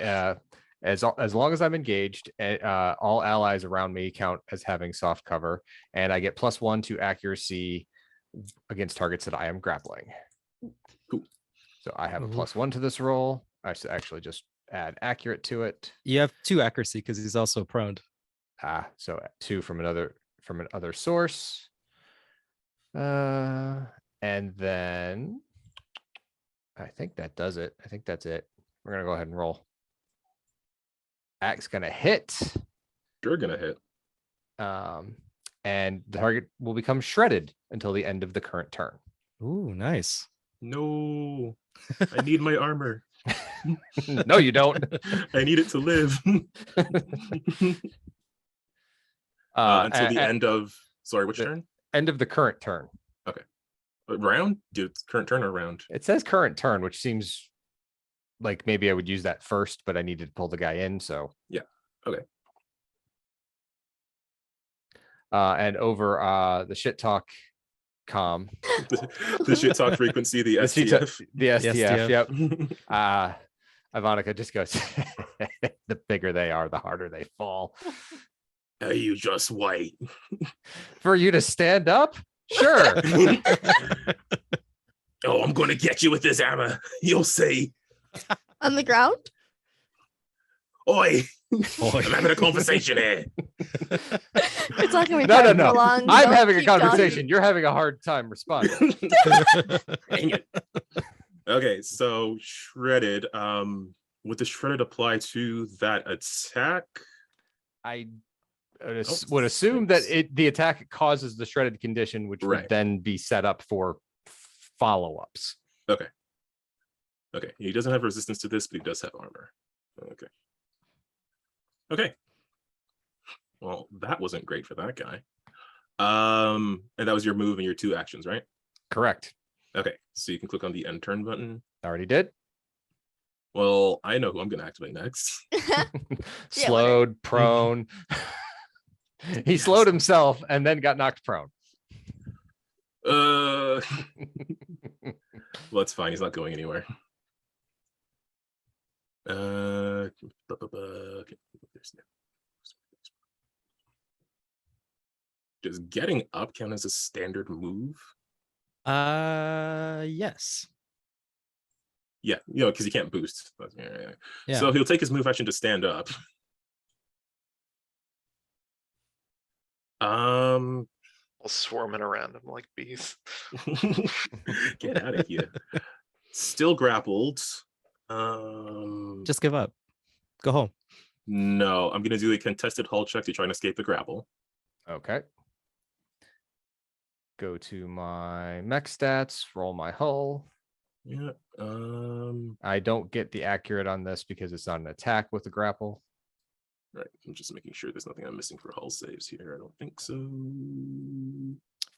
[SPEAKER 3] as long as I'm engaged, all allies around me count as having soft cover, and I get +1 to accuracy against targets that I am grappling.
[SPEAKER 1] Cool.
[SPEAKER 3] So I have a
[SPEAKER 2] Ooh.
[SPEAKER 3] +1 to this roll. I should actually just add accurate to it.
[SPEAKER 2] You have 2 accuracy because he's also prone.
[SPEAKER 3] So 2 from another source. And then I think that does it. I think that's it. We're gonna go ahead and roll. Axe gonna hit.
[SPEAKER 1] You're gonna hit.
[SPEAKER 3] And the target will become shredded until the end of the current turn.
[SPEAKER 2] Ooh, nice.
[SPEAKER 1] No, I need my armor.
[SPEAKER 3] No, you don't.
[SPEAKER 1] I need it to live. Until the end of which
[SPEAKER 3] the-
[SPEAKER 1] turn?
[SPEAKER 3] End of the current turn.
[SPEAKER 1] Round? Dude, it's current turn or round?
[SPEAKER 3] It says current turn, which seems like maybe I would use that first, but I needed to pull the guy in. So
[SPEAKER 1] Yeah. Okay.
[SPEAKER 3] And over the shit talk com,
[SPEAKER 1] the shit talk frequency, the STF.
[SPEAKER 3] the STF.
[SPEAKER 2] STF.
[SPEAKER 3] Yep. Ivonica just goes, the bigger they are, the harder they fall.
[SPEAKER 1] Are you just white?
[SPEAKER 3] For you to stand up? Sure.
[SPEAKER 1] Oh, I'm gonna get you with this hammer. You'll see.
[SPEAKER 5] On the ground?
[SPEAKER 1] Oi! I'm having a conversation here.
[SPEAKER 5] It's not gonna be
[SPEAKER 3] No.
[SPEAKER 5] for long.
[SPEAKER 3] I'm
[SPEAKER 5] Don't
[SPEAKER 3] having a
[SPEAKER 5] keep talking.
[SPEAKER 3] conversation. You're having a hard time responding.
[SPEAKER 1] Dang it. Okay, so shredded. Would the shredded apply to that attack?
[SPEAKER 3] I
[SPEAKER 1] Oh,
[SPEAKER 3] would assume that
[SPEAKER 1] thanks.
[SPEAKER 3] the attack causes the shredded condition, which
[SPEAKER 1] Right.
[SPEAKER 3] would then be set up for follow-ups.
[SPEAKER 1] Okay. Okay. He doesn't have resistance to this, but he does have armor. Okay. Okay. Well, that wasn't great for that guy. And that was your move and your 2 actions, right?
[SPEAKER 3] Correct.
[SPEAKER 1] Okay. So you can click on the end turn button.
[SPEAKER 3] Already did.
[SPEAKER 1] Well, I know who I'm gonna activate next.
[SPEAKER 3] Slowed, prone. He slowed himself and then got knocked prone.
[SPEAKER 1] Well, that's fine. He's not going anywhere. Does getting up count as a standard move?
[SPEAKER 2] Yes.
[SPEAKER 1] Yeah, because he can't boost.
[SPEAKER 2] Yeah.
[SPEAKER 1] So he'll take his move action to stand up.
[SPEAKER 4] All swarming around him like bees.
[SPEAKER 1] Get out of here. Still grappled.
[SPEAKER 2] Just give up. Go home.
[SPEAKER 1] No, I'm gonna do a contested hull check to try and escape the grapple.
[SPEAKER 3] Okay. Go to my mech stats, roll my hull.
[SPEAKER 1] Yeah.
[SPEAKER 3] I don't get the accurate on this because it's not an attack with the grapple.
[SPEAKER 1] Right. I'm just making sure there's nothing I'm missing for hull saves here. I don't think so.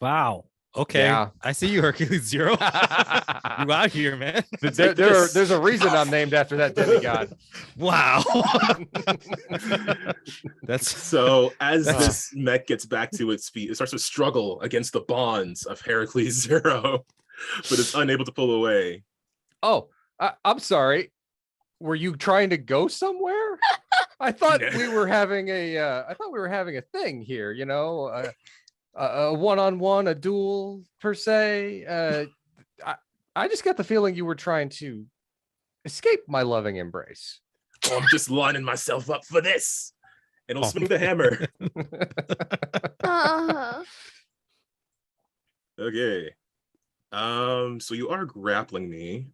[SPEAKER 2] Wow. Okay.
[SPEAKER 3] Yeah.
[SPEAKER 2] I see you, Hercules Zero. You out here, man.
[SPEAKER 3] There's a reason I'm named after that demigod.
[SPEAKER 2] Wow. That's
[SPEAKER 1] So as this mech gets back to its feet, it starts to struggle against the bonds of Heracles Zero, but it's unable to pull away.
[SPEAKER 3] Oh, I'm sorry. Were you trying to go somewhere? I thought we were having a thing here, a one-on-one, a duel per se. I just got the feeling you were trying to escape my loving embrace.
[SPEAKER 1] Oh, I'm just lining myself up for this. And he'll swing the hammer.
[SPEAKER 5] Uh,
[SPEAKER 1] Okay. So you are grappling me,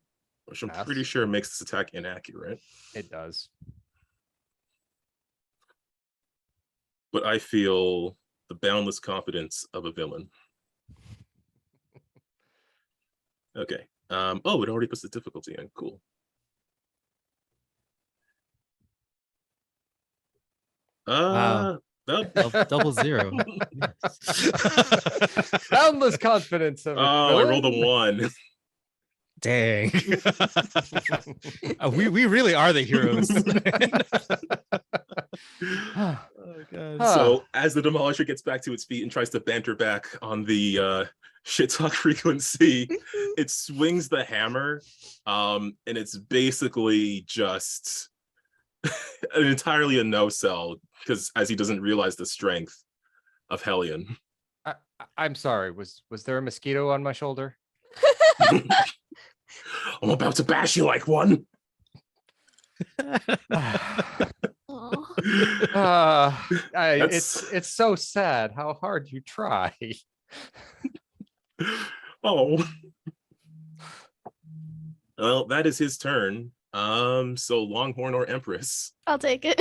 [SPEAKER 1] which I'm pretty
[SPEAKER 3] Yes.
[SPEAKER 1] sure makes this attack inaccurate.
[SPEAKER 3] It does.
[SPEAKER 1] But I feel the boundless confidence of a villain. Okay. Oh, it already puts the difficulty in. Cool.
[SPEAKER 2] Wow. Double zero.
[SPEAKER 3] Boundless confidence of
[SPEAKER 1] Oh, I rolled a
[SPEAKER 3] villain.
[SPEAKER 1] 1.
[SPEAKER 2] Dang. We really are the heroes. Oh, God.
[SPEAKER 1] So as the Demolisher gets back to its feet and tries to banter back on the shit talk frequency, it swings the hammer, and it's basically just entirely a no-sell, because as he doesn't realize the strength of Hellion.
[SPEAKER 3] I'm sorry. Was there a mosquito on my shoulder?
[SPEAKER 1] I'm about to bash you like one.
[SPEAKER 5] aw.
[SPEAKER 3] It's so sad how hard you try.
[SPEAKER 1] Oh. Well, that is his turn. So Longhorn or Empress.
[SPEAKER 5] I'll take it.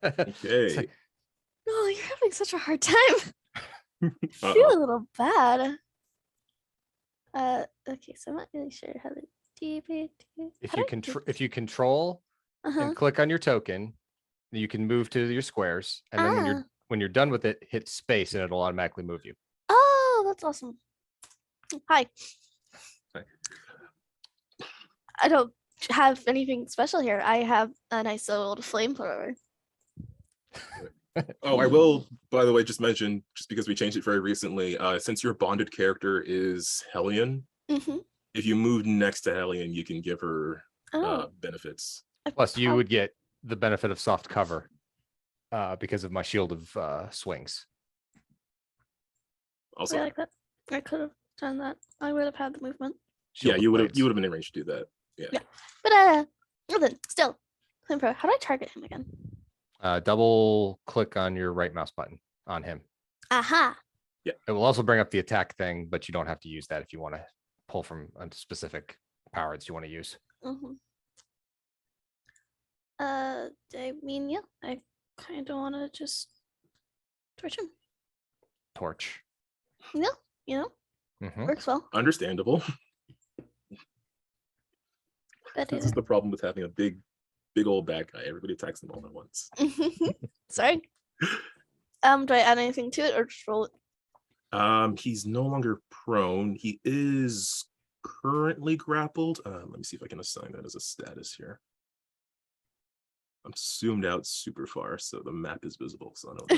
[SPEAKER 1] Okay.
[SPEAKER 5] Oh, you're having such a hard time. I
[SPEAKER 1] Uh-oh.
[SPEAKER 5] feel a little bad. Okay, so I'm not really sure how to
[SPEAKER 3] If you control
[SPEAKER 5] Uh-huh.
[SPEAKER 3] and click on your token, you can move to your squares, and then when you're done with it, hit space and it'll automatically move you.
[SPEAKER 5] Oh, that's awesome. Hi.
[SPEAKER 1] Hi.
[SPEAKER 5] I don't have anything special here. I have a nice old flamethrower.
[SPEAKER 1] Oh, I will, by the way, just mention, just because we changed it very recently, since your bonded character is Hellion,
[SPEAKER 5] Mm-hmm.
[SPEAKER 1] if you move next to Hellion, you can give her
[SPEAKER 5] Oh,
[SPEAKER 1] benefits.
[SPEAKER 3] Plus, you would get the benefit of soft cover because of my shield of swings.
[SPEAKER 1] Also,
[SPEAKER 5] I like that. I could have done that. I would have had the movement.
[SPEAKER 1] yeah,
[SPEAKER 3] Shield of
[SPEAKER 1] you would
[SPEAKER 3] blades.
[SPEAKER 1] have been arranged to do that. Yeah.
[SPEAKER 5] But then still, flamethrower. How do I target him again?
[SPEAKER 3] Double click on your right mouse button on him.
[SPEAKER 5] Aha.
[SPEAKER 3] It will also bring up the attack thing, but you don't have to use that if you want to pull from a specific power that you want to use.
[SPEAKER 5] Mm-hmm. I mean, yeah, I kind of want to just torch him.
[SPEAKER 3] Torch.
[SPEAKER 5] Yeah, you know,
[SPEAKER 3] Mhm.
[SPEAKER 5] works well.
[SPEAKER 1] Understandable.
[SPEAKER 5] But
[SPEAKER 1] This is the problem with having a big old bad guy. Everybody attacks them all at once.
[SPEAKER 5] sorry. Do I add anything to it or just roll it?
[SPEAKER 1] He's no longer prone. He is currently grappled. Let me see if I can assign that as a status here. I'm zoomed out super far, so the map is visible, so I don't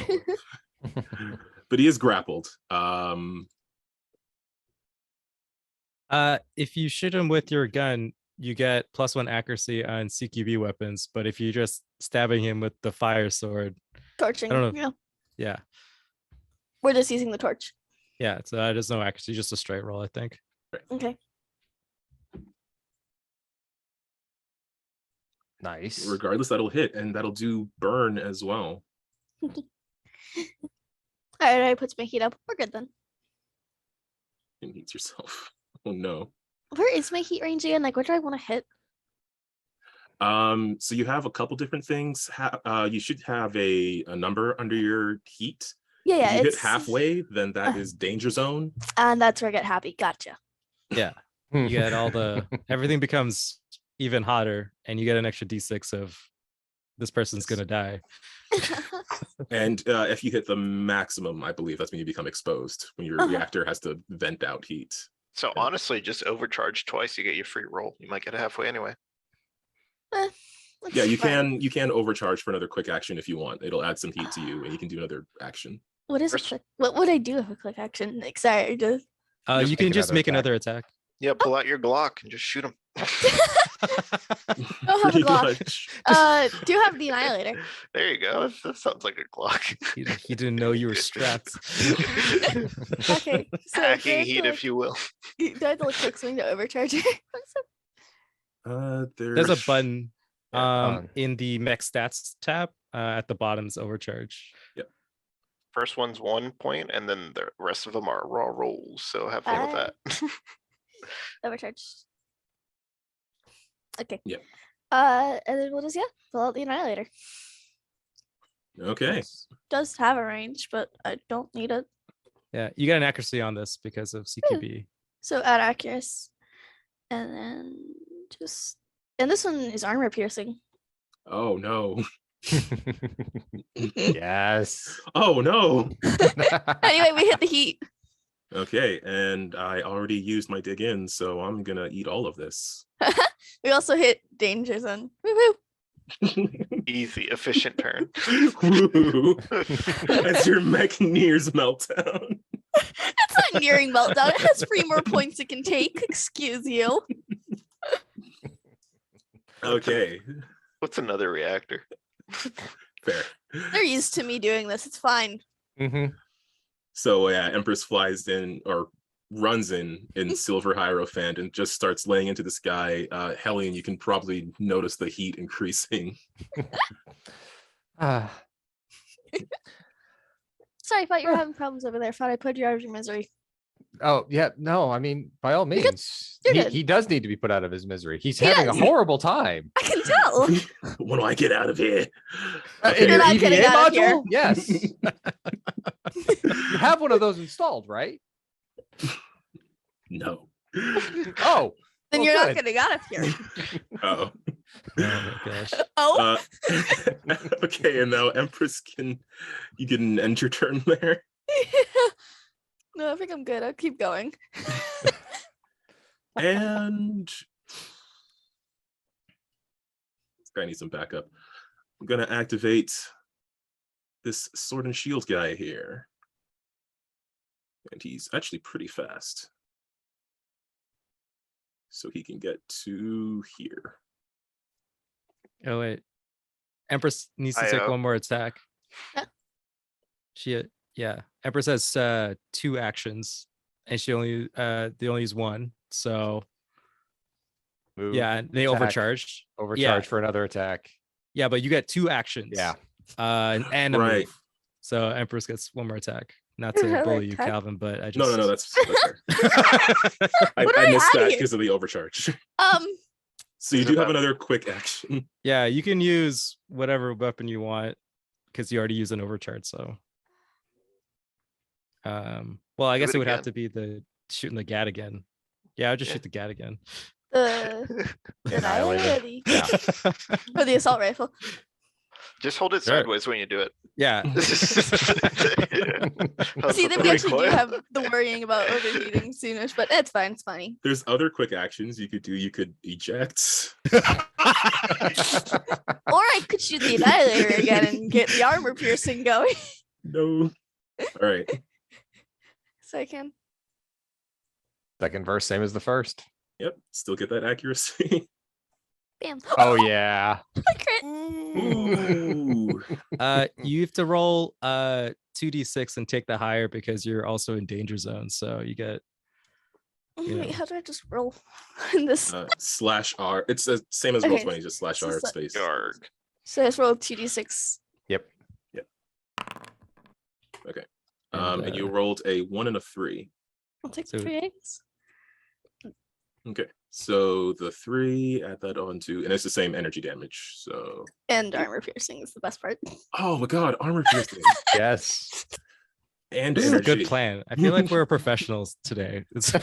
[SPEAKER 1] know. But he is grappled.
[SPEAKER 2] If you shoot him with your gun, you get +1 accuracy on CQB weapons, but if you're just stabbing him with the fire sword,
[SPEAKER 5] Torching.
[SPEAKER 2] I don't know.
[SPEAKER 5] Yeah,
[SPEAKER 2] yeah,
[SPEAKER 5] we're just using the torch.
[SPEAKER 2] so there's no accuracy, just a straight roll, I think.
[SPEAKER 5] Okay.
[SPEAKER 3] Nice.
[SPEAKER 1] Regardless, that'll hit, and that'll do burn as well.
[SPEAKER 5] All right, I puts my heat up. We're good then.
[SPEAKER 1] And heats yourself. Oh no.
[SPEAKER 5] Where is my heat range again? Like, where do I want to hit?
[SPEAKER 1] So you have a couple different things. You should have a number under your heat.
[SPEAKER 5] Yeah,
[SPEAKER 1] If
[SPEAKER 5] yeah.
[SPEAKER 1] you hit
[SPEAKER 5] It's
[SPEAKER 1] halfway, then that is danger zone.
[SPEAKER 5] and that's where I get happy. Gotcha.
[SPEAKER 2] Yeah, you get all the everything becomes even hotter, and you get an extra d6 of this person's gonna die.
[SPEAKER 1] And if you hit the maximum, I believe that's when you become exposed, when your reactor has to vent out heat.
[SPEAKER 4] So
[SPEAKER 1] Yeah.
[SPEAKER 4] honestly, just overcharge twice, you get your free roll. You might get halfway anyway.
[SPEAKER 5] That's
[SPEAKER 1] Yeah, you
[SPEAKER 5] fine.
[SPEAKER 1] can overcharge for another quick action if you want. It'll add some heat to you, and you can do another action.
[SPEAKER 5] What is a
[SPEAKER 4] First-
[SPEAKER 5] click? What would I do with a click action? Like, sorry, just
[SPEAKER 2] You
[SPEAKER 3] Just
[SPEAKER 2] can
[SPEAKER 3] make
[SPEAKER 2] just
[SPEAKER 3] another
[SPEAKER 2] make
[SPEAKER 3] attack.
[SPEAKER 2] another attack.
[SPEAKER 4] Yeah, pull out your Glock and just shoot him.
[SPEAKER 5] Don't have a
[SPEAKER 1] Pretty
[SPEAKER 5] Glock.
[SPEAKER 1] much.
[SPEAKER 5] Do have the Annihilator.
[SPEAKER 4] There you go. That sounds like a Glock.
[SPEAKER 2] He didn't know you were strapped.
[SPEAKER 5] Okay, so do I
[SPEAKER 4] Hacking
[SPEAKER 5] have to,
[SPEAKER 4] heat,
[SPEAKER 5] like,
[SPEAKER 4] if you will.
[SPEAKER 5] do I have to like click something to overcharge it?
[SPEAKER 2] There's a button
[SPEAKER 3] Yeah,
[SPEAKER 2] in the mech stats tab at the bottom's overcharge.
[SPEAKER 4] First one's 1 point, and then the rest of them are raw rolls. So have fun with that.
[SPEAKER 5] Overcharge. Okay.
[SPEAKER 1] Yeah.
[SPEAKER 5] And then we'll just pull out the Annihilator.
[SPEAKER 1] Okay.
[SPEAKER 5] Does have a range, but I don't need it.
[SPEAKER 2] Yeah, you get an accuracy on this because of CQB.
[SPEAKER 5] So add accuracy, and then and this one is armor piercing.
[SPEAKER 1] Oh no.
[SPEAKER 3] Yes.
[SPEAKER 1] Oh no.
[SPEAKER 5] Anyway, we hit the heat.
[SPEAKER 1] Okay, and I already used my dig in, so I'm gonna eat all of this.
[SPEAKER 5] We also hit danger zone. Woo-hoo.
[SPEAKER 4] Easy, efficient turn.
[SPEAKER 1] Woo. As your mech nears meltdown.
[SPEAKER 5] It's not nearing meltdown. It has 3 more points it can take. Excuse you.
[SPEAKER 1] Okay,
[SPEAKER 4] What's another reactor?
[SPEAKER 1] fair.
[SPEAKER 5] They're used to me doing this. It's fine.
[SPEAKER 1] So yeah, Empress flies in or runs in silver hierophant and just starts laying into the sky. Helene, you can probably notice the heat increasing.
[SPEAKER 3] Ah,
[SPEAKER 5] Sorry, I thought you were having problems over there. Thought I put you out of your misery.
[SPEAKER 3] oh yeah, no, I mean, by all
[SPEAKER 5] good.
[SPEAKER 3] means,
[SPEAKER 5] You're good.
[SPEAKER 3] he does need to be put out of his misery. He's
[SPEAKER 5] He
[SPEAKER 3] having
[SPEAKER 5] does.
[SPEAKER 3] a horrible time.
[SPEAKER 5] I can tell.
[SPEAKER 1] When do I get out of here?
[SPEAKER 3] In
[SPEAKER 5] You're
[SPEAKER 3] your
[SPEAKER 5] not getting
[SPEAKER 3] EVA
[SPEAKER 5] out of here.
[SPEAKER 3] module? Yes. You have one of those installed, right?
[SPEAKER 1] No.
[SPEAKER 3] Oh,
[SPEAKER 5] Then
[SPEAKER 3] well,
[SPEAKER 5] you're not
[SPEAKER 3] good.
[SPEAKER 5] getting out of here.
[SPEAKER 1] Oh.
[SPEAKER 2] Oh my gosh.
[SPEAKER 5] Oh,
[SPEAKER 1] Okay, and now Empress you can end your turn there.
[SPEAKER 5] no, I think I'm good. I'll keep going.
[SPEAKER 1] And this guy needs some backup. I'm gonna activate this sword and shield guy here. And he's actually pretty fast. So he can get to here.
[SPEAKER 2] Oh wait, Empress needs to take
[SPEAKER 4] IO.
[SPEAKER 2] one more attack.
[SPEAKER 5] Yeah.
[SPEAKER 2] Empress has 2 actions, and they only use 1. So
[SPEAKER 3] Move,
[SPEAKER 2] yeah, they
[SPEAKER 3] attack,
[SPEAKER 2] overcharged.
[SPEAKER 3] overcharge for another attack.
[SPEAKER 2] Yeah, but you get 2 actions.
[SPEAKER 3] Yeah.
[SPEAKER 2] And a
[SPEAKER 1] Right.
[SPEAKER 2] move. So Empress gets 1 more attack. Not to
[SPEAKER 5] Another
[SPEAKER 2] bully you,
[SPEAKER 5] attack?
[SPEAKER 2] Calvin, but I just
[SPEAKER 1] No, that's fair. I
[SPEAKER 5] What do I
[SPEAKER 1] missed
[SPEAKER 5] add
[SPEAKER 1] that
[SPEAKER 5] here?
[SPEAKER 1] because of the overcharge.
[SPEAKER 5] Um,
[SPEAKER 1] So you
[SPEAKER 4] Is
[SPEAKER 1] do
[SPEAKER 4] it
[SPEAKER 1] have
[SPEAKER 4] that-
[SPEAKER 1] another quick action.
[SPEAKER 2] Yeah, you can use whatever weapon you want because you already used an overcharge. So, well, I
[SPEAKER 4] Do
[SPEAKER 2] guess
[SPEAKER 4] it
[SPEAKER 2] it would have
[SPEAKER 4] again.
[SPEAKER 2] to be the shooting the gat again. Yeah, I'll just
[SPEAKER 4] Yeah.
[SPEAKER 2] shoot the gat again.
[SPEAKER 5] the
[SPEAKER 3] Annihilator.
[SPEAKER 5] or the,
[SPEAKER 3] Yeah.
[SPEAKER 5] or the assault rifle.
[SPEAKER 4] Just hold it
[SPEAKER 2] Sure.
[SPEAKER 4] sideways when you do it.
[SPEAKER 2] Yeah.
[SPEAKER 5] See, then we actually do have the worrying about overheating soonish, but it's fine. It's funny.
[SPEAKER 1] There's other quick actions you could do. You could eject.
[SPEAKER 5] Or I could shoot the Annihilator again and get the armor piercing going.
[SPEAKER 1] No. All right.
[SPEAKER 5] So I can.
[SPEAKER 3] Second verse, same as the first.
[SPEAKER 1] Yep. Still get that accuracy.
[SPEAKER 5] Bam.
[SPEAKER 3] Oh yeah.
[SPEAKER 5] I crit.
[SPEAKER 1] Ooh.
[SPEAKER 2] You have to roll 2d6 and take the higher because you're also in danger zone. So you get
[SPEAKER 5] Wait,
[SPEAKER 2] know.
[SPEAKER 5] how do I just roll in this?
[SPEAKER 1] /R. It's the same as
[SPEAKER 5] Okay,
[SPEAKER 1] Roll20, just /R
[SPEAKER 5] so it's
[SPEAKER 1] space.
[SPEAKER 4] Yarg.
[SPEAKER 5] So I just roll 2d6.
[SPEAKER 3] Yep.
[SPEAKER 1] Okay.
[SPEAKER 2] And,
[SPEAKER 1] And you rolled a 1 and a 3.
[SPEAKER 5] I'll take
[SPEAKER 2] So-
[SPEAKER 5] the 3 eggs.
[SPEAKER 1] Okay. So the 3, add that on to, and it's the same energy damage. So,
[SPEAKER 5] And armor piercing is the best part.
[SPEAKER 1] oh my God, armor piercing
[SPEAKER 3] Yes.
[SPEAKER 1] and
[SPEAKER 2] this is a
[SPEAKER 1] energy.
[SPEAKER 2] good plan. I feel like we're professionals today. It's-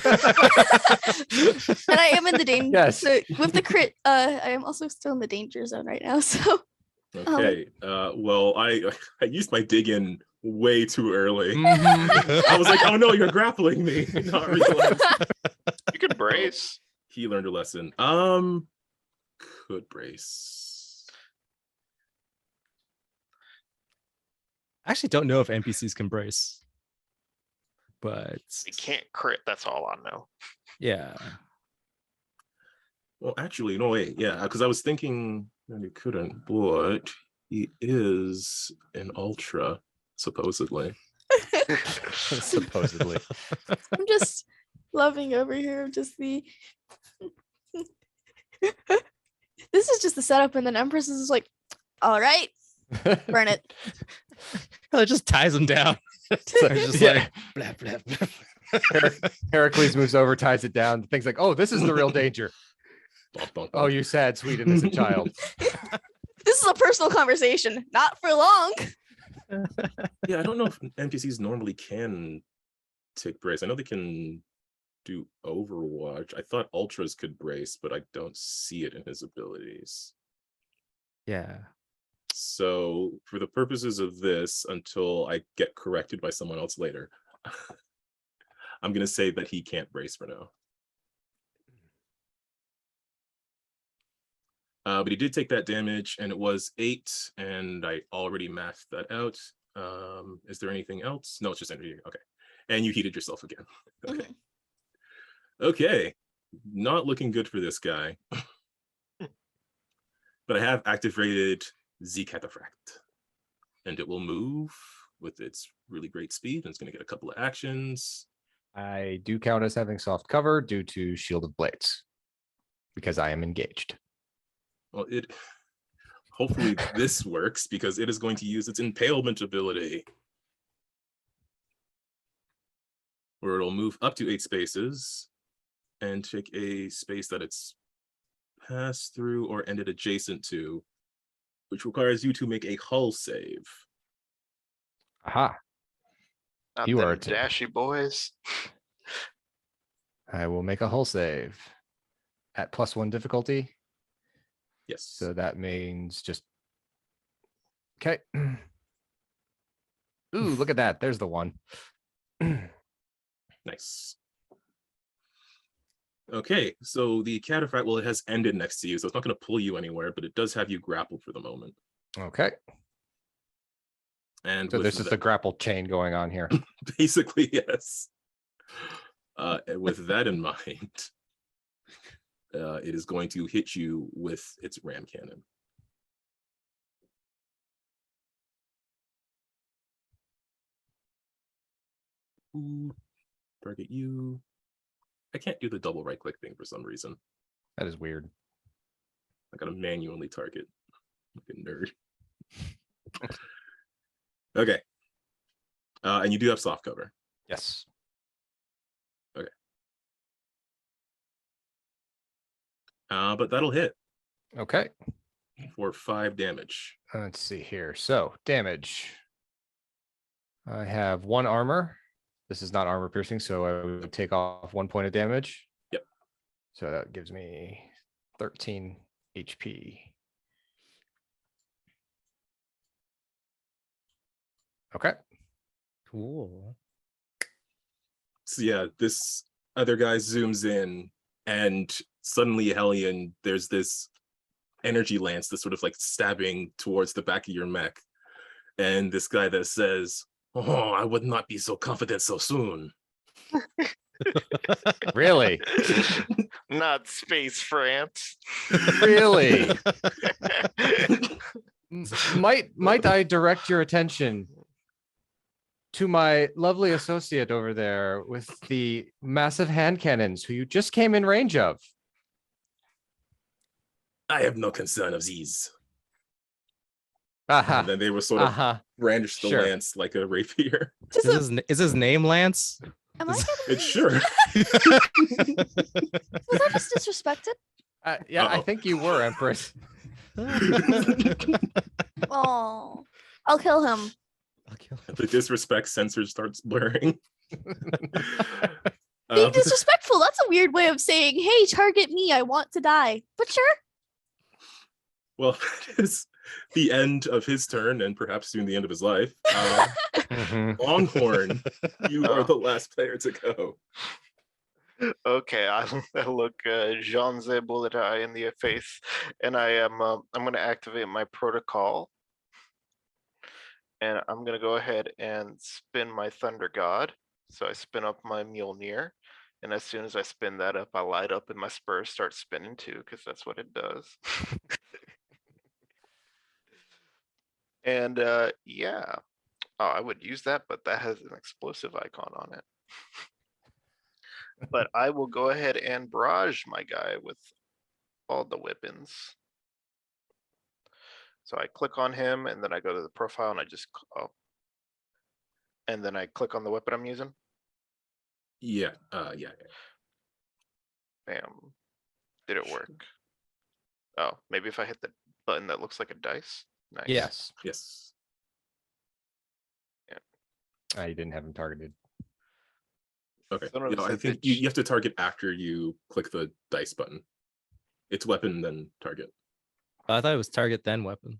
[SPEAKER 5] And I am in the danger.
[SPEAKER 3] Yes.
[SPEAKER 5] So with the crit, I am also still in the danger zone right now. So
[SPEAKER 1] Okay. Well, I used my dig in way too early.
[SPEAKER 3] Mhm.
[SPEAKER 1] I was like, oh no, you're grappling me. Not realizing
[SPEAKER 4] You can brace.
[SPEAKER 1] he learned a lesson. Could brace.
[SPEAKER 2] I actually don't know if NPCs can brace, but
[SPEAKER 4] You can't crit. That's all I know.
[SPEAKER 2] yeah.
[SPEAKER 1] Well, actually, no, wait. Yeah, because I was thinking that he couldn't, but he is an ultra, supposedly.
[SPEAKER 3] Supposedly.
[SPEAKER 5] I'm just loving over here. Just the. This is just the setup, and then Empress is like, "All right, burn it."
[SPEAKER 2] It just ties him down. So it's just
[SPEAKER 3] Yeah.
[SPEAKER 2] like blah, blah, blah.
[SPEAKER 3] Heracles moves over, ties it down. Thinks like, oh, this is the real danger.
[SPEAKER 1] Bonk, bonk,
[SPEAKER 3] Oh,
[SPEAKER 1] bonk.
[SPEAKER 3] you sad, sweet, innocent child.
[SPEAKER 5] This is a personal conversation, not for long.
[SPEAKER 1] Yeah, I don't know if NPCs normally can take brace. I know they can do Overwatch. I thought ultras could brace, but I don't see it in his abilities.
[SPEAKER 2] Yeah.
[SPEAKER 1] So for the purposes of this, until I get corrected by someone else later, I'm going to say that he can't brace for now. But he did take that damage, and it was 8, and I already mathed that out. Is there anything else? No, it's just energy. Okay. And you heated yourself again. Okay.
[SPEAKER 5] Mhm.
[SPEAKER 1] Okay. Not looking good for this guy. But I have activated Z Cataphract, and it will move with its really great speed, and it's going to get a couple of actions.
[SPEAKER 3] I do count as having soft cover due to Shield of Blades because I am engaged.
[SPEAKER 1] Well, hopefully this works because it is going to use its impalement ability, where it'll move up to 8 spaces and take a space that it's passed through or ended adjacent to, which requires you to make a hull save.
[SPEAKER 3] Aha.
[SPEAKER 4] Not
[SPEAKER 3] You are
[SPEAKER 4] them dashy boys.
[SPEAKER 3] I will make a hull save at +1 difficulty.
[SPEAKER 1] Yes.
[SPEAKER 3] So that means just okay. Ooh, look at that. There's the one.
[SPEAKER 1] Nice. Okay, so the cataphract, well, it has ended next to you, so it's not going to pull you anywhere, but it does have you grappled for the moment.
[SPEAKER 3] Okay.
[SPEAKER 1] And
[SPEAKER 3] So
[SPEAKER 1] with
[SPEAKER 3] this is the grapple chain going on here.
[SPEAKER 1] basically, yes. With that in mind, it is going to hit you with its ram cannon. Ooh, target you. I can't do the double right click thing for some reason.
[SPEAKER 3] That is weird.
[SPEAKER 1] I gotta manually target. Like a nerd. Okay. And you do have soft cover.
[SPEAKER 3] Yes.
[SPEAKER 1] But that'll hit
[SPEAKER 3] Okay.
[SPEAKER 1] for 5 damage.
[SPEAKER 3] Let's see here. So damage. I have 1 armor. This is not armor piercing, so I would take off 1 point of damage.
[SPEAKER 1] Yep.
[SPEAKER 3] So that gives me 13 HP. Okay.
[SPEAKER 2] Cool.
[SPEAKER 1] So yeah, this other guy zooms in, and suddenly, Hellion, there's this energy lance that's sort of like stabbing towards the back of your mech. And this guy that says, "Oh, I would not be so confident so soon."
[SPEAKER 3] Really?
[SPEAKER 4] Not Space France.
[SPEAKER 3] Really? Might I direct your attention to my lovely associate over there with the massive hand cannons who you just came in range of?
[SPEAKER 1] I have no concern of these.
[SPEAKER 3] Aha.
[SPEAKER 1] And then they were sort of
[SPEAKER 3] Aha.
[SPEAKER 1] brandish the
[SPEAKER 3] Sure.
[SPEAKER 1] lance like a rapier.
[SPEAKER 2] Is his name Lance?
[SPEAKER 5] Am I getting...
[SPEAKER 1] It's sure.
[SPEAKER 5] Was I just disrespected?
[SPEAKER 3] Yeah, I
[SPEAKER 1] Uh-oh.
[SPEAKER 3] think you were, Empress.
[SPEAKER 5] Oh, I'll kill him.
[SPEAKER 1] The disrespect sensor starts blurring.
[SPEAKER 5] Being disrespectful, that's a weird way of saying, hey, target me, I want to die. But sure.
[SPEAKER 1] Well, that is the end of his turn, and perhaps soon the end of his life. Longhorn, you are the last player to go.
[SPEAKER 4] Okay, I look Jean the Bullet Eye in the face, and I'm going to activate my protocol, and I'm going to go ahead and spin my Thunder God. So I spin up my Mjolnir, And as soon as I spin that up, I light up and my spurs start spinning too, because that's what it does. And yeah. Oh, I would use that, but that has an explosive icon on it. But I will go ahead and barrage my guy with all the weapons. So I click on him and then I go to the profile and I just, and then I click on the weapon I'm using.
[SPEAKER 1] Yeah.
[SPEAKER 4] Bam. Did it work? Oh, maybe if I hit the button that looks like a dice. Nice.
[SPEAKER 3] Yes.
[SPEAKER 1] Yes.
[SPEAKER 3] You didn't have him targeted.
[SPEAKER 1] Okay.
[SPEAKER 4] Son of a
[SPEAKER 1] I think
[SPEAKER 4] bitch.
[SPEAKER 1] you have to target after you click the dice button. It's weapon, then target.
[SPEAKER 2] I thought it was target then weapon.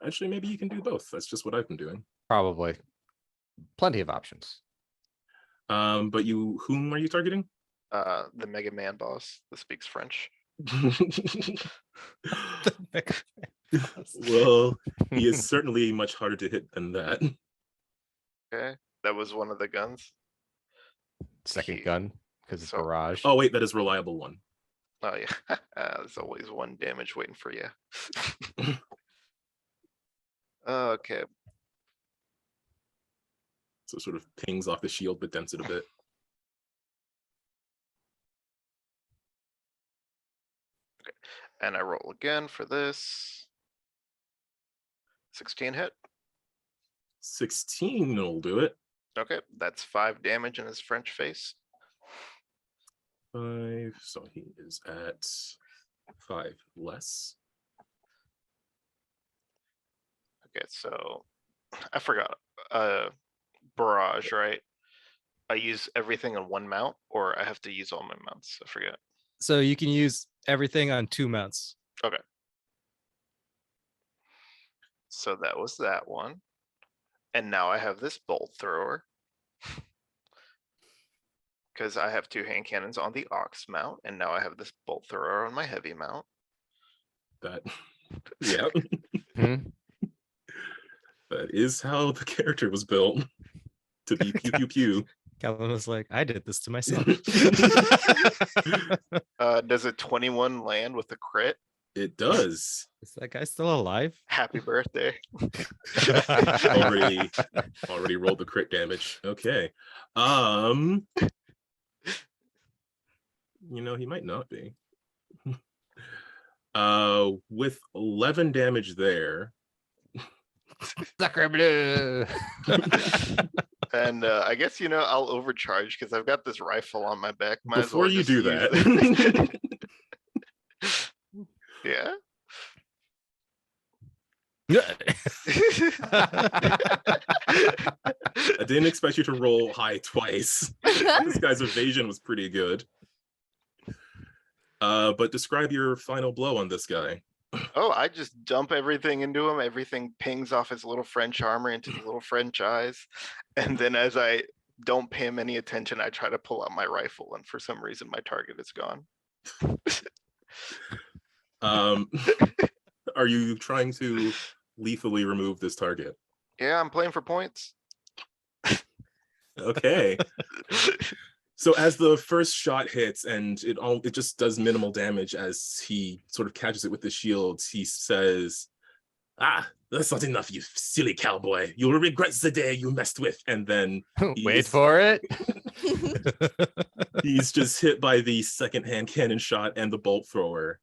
[SPEAKER 1] Actually, maybe you can do both. That's just what I've been doing.
[SPEAKER 3] Probably. Plenty of options.
[SPEAKER 1] But whom are you targeting?
[SPEAKER 4] The Mega Man boss that speaks French.
[SPEAKER 1] Well, he is certainly much harder to hit than that.
[SPEAKER 4] Okay. That was one of the guns.
[SPEAKER 3] Second
[SPEAKER 4] He-
[SPEAKER 3] gun, because it's
[SPEAKER 4] so-
[SPEAKER 3] barrage.
[SPEAKER 1] Oh wait, that is reliable one.
[SPEAKER 4] Oh yeah. There's always one damage waiting for you. Okay.
[SPEAKER 1] So it sort of pings off the shield, but dents it a bit.
[SPEAKER 4] And I roll again for this. 16 hit.
[SPEAKER 1] 16 will do it.
[SPEAKER 4] Okay, that's 5 damage in his French face.
[SPEAKER 1] 5, so he is at 5 less.
[SPEAKER 4] Okay, so I forgot. Barrage, right? I use everything on one mount, or I have to use all my mounts. I forget.
[SPEAKER 2] So you can use everything on 2 mounts.
[SPEAKER 4] Okay. So that was that one. And now I have this bolt thrower. Because I have 2 hand cannons on the ox mount, and now I have this bolt thrower on my heavy mount.
[SPEAKER 1] That, yeah,
[SPEAKER 3] Hmm?
[SPEAKER 1] that is how the character was built. To be pew pew pew.
[SPEAKER 2] Calvin was like, I did this to myself.
[SPEAKER 4] Does a 21 land with a crit?
[SPEAKER 1] It does.
[SPEAKER 2] Is that guy still alive?
[SPEAKER 4] Happy birthday.
[SPEAKER 1] Already rolled the crit damage. Okay. He might not be. With 11 damage there.
[SPEAKER 4] And I guess, I'll overcharge because I've got this rifle on my back. Might as
[SPEAKER 1] Before
[SPEAKER 4] well
[SPEAKER 1] you
[SPEAKER 4] just
[SPEAKER 1] do
[SPEAKER 4] use
[SPEAKER 1] that,
[SPEAKER 4] it. Yeah.
[SPEAKER 1] I didn't expect you to roll high twice. This guy's evasion was pretty good. But describe your final blow on this guy.
[SPEAKER 4] Oh, I just dump everything into him. Everything pings off his little French armor into his little French eyes. And then as I don't pay him any attention, I try to pull out my rifle. And for some reason, my target is gone.
[SPEAKER 1] Are you trying to lethally remove this target?
[SPEAKER 4] Yeah, I'm playing for points.
[SPEAKER 1] Okay. So as the first shot hits and it just does minimal damage as he sort of catches it with the shield, he says, that's not enough, you silly cowboy. You'll regret the day you messed with. And then
[SPEAKER 3] Wait for it.
[SPEAKER 1] he's just hit by the second hand cannon shot and the bolt thrower.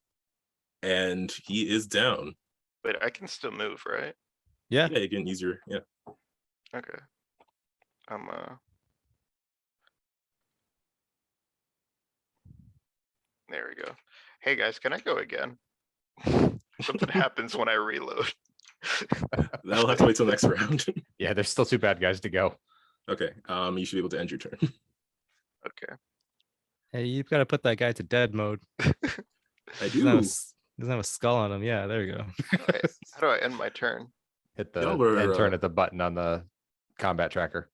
[SPEAKER 1] And he is down.
[SPEAKER 4] But I can still move, right?
[SPEAKER 2] Yeah.
[SPEAKER 1] Yeah, you can use your, yeah.
[SPEAKER 4] Okay. There we go. Hey guys, can I go again? Something happens when I reload.
[SPEAKER 1] That'll have to wait till next round.
[SPEAKER 3] Yeah, there's still 2 bad guys to go.
[SPEAKER 1] Okay, you should be able to end your turn.
[SPEAKER 4] Okay.
[SPEAKER 2] Hey, you've got to put that guy to dead mode.
[SPEAKER 1] I
[SPEAKER 2] Doesn't have,
[SPEAKER 1] do.
[SPEAKER 2] doesn't have a skull on him. Yeah, there you go.
[SPEAKER 4] How do I end my turn?
[SPEAKER 3] Hit the
[SPEAKER 1] Y'all were,
[SPEAKER 3] and turn at the button on the combat tracker.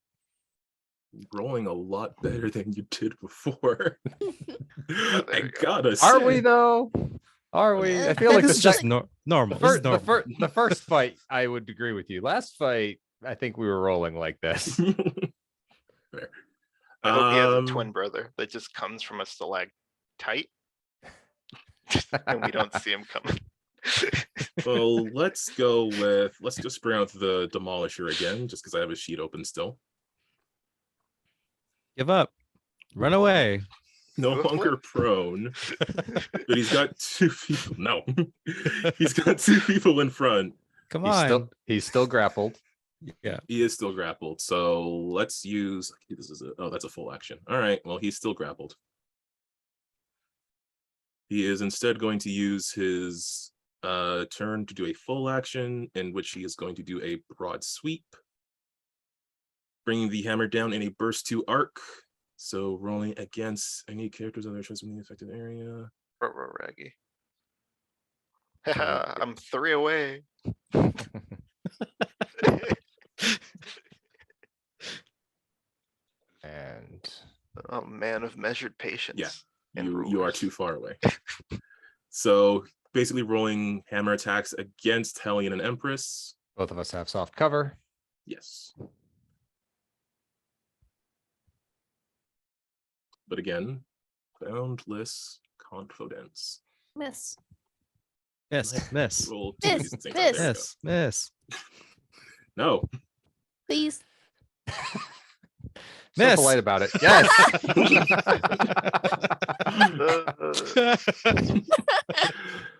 [SPEAKER 1] Rolling a lot better than you did before.
[SPEAKER 4] there
[SPEAKER 1] I
[SPEAKER 4] we go.
[SPEAKER 1] gotta say.
[SPEAKER 3] Are we though? Are we? I feel like
[SPEAKER 2] this
[SPEAKER 3] the
[SPEAKER 2] is just
[SPEAKER 3] sec-
[SPEAKER 2] normal.
[SPEAKER 3] the
[SPEAKER 2] This is
[SPEAKER 3] first,
[SPEAKER 2] normal.
[SPEAKER 3] the first fight, I would agree with you. Last fight, I think we were rolling like this.
[SPEAKER 1] Fair.
[SPEAKER 4] I hope he has a
[SPEAKER 1] Um,
[SPEAKER 4] twin brother that just comes from a stalactite, and we don't see him coming.
[SPEAKER 1] Well, let's just bring out the Demolisher again, just because I have a sheet open still.
[SPEAKER 2] Give up. Run away.
[SPEAKER 1] No
[SPEAKER 4] Do a
[SPEAKER 1] longer
[SPEAKER 4] flip.
[SPEAKER 1] prone, but he's got 2 people. No, he's got 2 people in front.
[SPEAKER 2] Come
[SPEAKER 3] He's
[SPEAKER 2] on.
[SPEAKER 3] still grappled.
[SPEAKER 2] Yeah.
[SPEAKER 1] He is still grappled. So let's use. That's a full action. All right. Well, he's still grappled. He is instead going to use his turn to do a full action, in which he is going to do a broad sweep, bringing the hammer down in a burst 2 arc. So rolling against any characters on their choice in the affected area.
[SPEAKER 4] Raggy. I'm 3 away.
[SPEAKER 3] And
[SPEAKER 4] Oh, man of measured patience.
[SPEAKER 1] Yeah.
[SPEAKER 4] and
[SPEAKER 1] You are
[SPEAKER 4] rulers.
[SPEAKER 1] too far away. So basically rolling hammer attacks against Hellion and Empress.
[SPEAKER 3] both of us have soft cover.
[SPEAKER 1] Yes. But again, boundless confidence.
[SPEAKER 5] Miss.
[SPEAKER 2] Miss.
[SPEAKER 1] Roll 2 of these
[SPEAKER 5] Miss,
[SPEAKER 1] things. There we go.
[SPEAKER 2] Miss.
[SPEAKER 1] No.
[SPEAKER 5] Please.
[SPEAKER 3] So
[SPEAKER 2] Miss.
[SPEAKER 3] polite about it. Yes.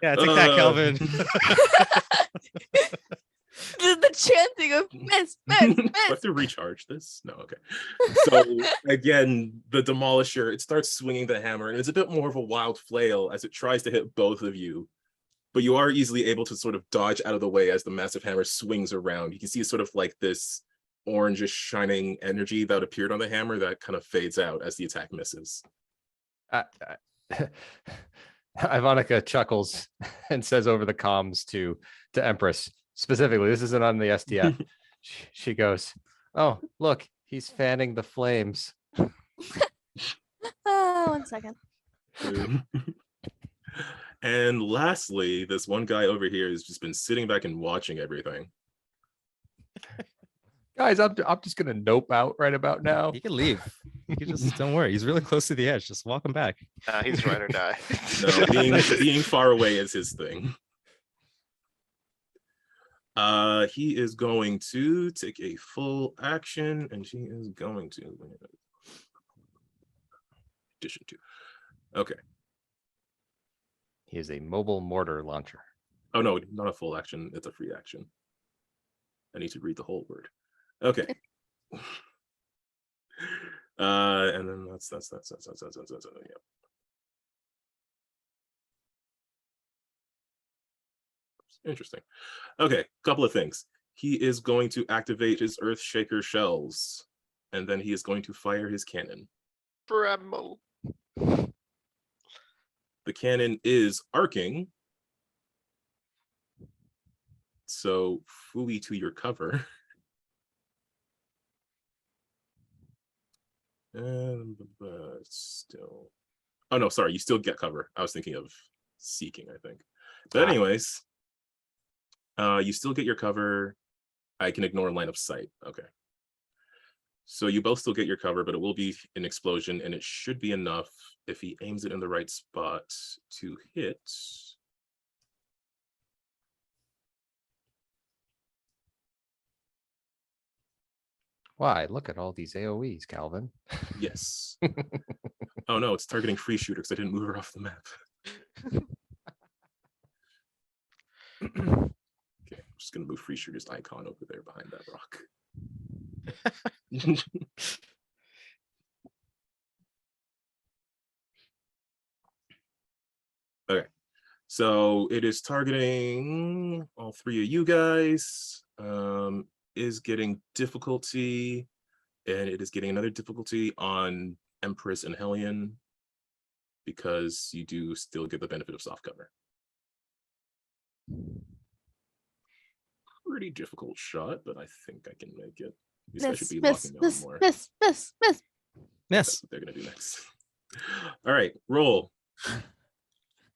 [SPEAKER 2] Yeah, take that, Calvin.
[SPEAKER 5] The chanting of miss, miss,
[SPEAKER 1] Do I have
[SPEAKER 5] miss.
[SPEAKER 1] to recharge this? No, okay. So again, the Demolisher, it starts swinging the hammer, and it's a bit more of a wild flail as it tries to hit both of you. But you are easily able to sort of dodge out of the way as the massive hammer swings around. You can see sort of like this orangish shining energy that appeared on the hammer that kind of fades out as the attack misses.
[SPEAKER 3] Ivonica chuckles and says over the comms to Empress, specifically, this isn't on the STF. She goes, "Oh, look, he's fanning the flames."
[SPEAKER 5] 1 second.
[SPEAKER 1] And lastly, this one guy over here has just been sitting back and watching everything.
[SPEAKER 3] Guys, I'm just gonna nope out right about now.
[SPEAKER 2] He can leave. You can just don't worry. He's really close to the edge. Just walk him back.
[SPEAKER 4] He's ride or die.
[SPEAKER 1] No, being far away is his thing. He is going to take a full action, and he is going to addition to. Okay.
[SPEAKER 3] He is a mobile mortar launcher.
[SPEAKER 1] Oh no, not a full action. It's a free action. I need to read the whole word. Okay. And then that's yeah. Interesting. Okay, couple of things. He is going to activate his Earthshaker shells, and then he is going to fire his cannon.
[SPEAKER 4] Bramble.
[SPEAKER 1] The cannon is arcing, so fully to your cover. And still, oh no, sorry, you still get cover. I was thinking of seeking, I think. But anyways, you still get your cover. I can ignore line of sight. Okay. So you both still get your cover, but it will be an explosion, and it should be enough if he aims it in the right spot to hit.
[SPEAKER 3] Why? Look at all these AoEs, Calvin.
[SPEAKER 1] Yes. Oh no, it's targeting free shooter because I didn't move her off the map. Okay, I'm just gonna move free shooter's icon over there behind that rock. Okay, so it is targeting all 3 of you guys. Is getting difficulty, and it is getting another difficulty on Empress and Hellion because you do still get the benefit of soft cover. Pretty difficult shot, but I think I can make it. At least I should be locking on more.
[SPEAKER 5] Miss.
[SPEAKER 1] That's
[SPEAKER 2] Miss.
[SPEAKER 1] what they're gonna do next. All right, roll.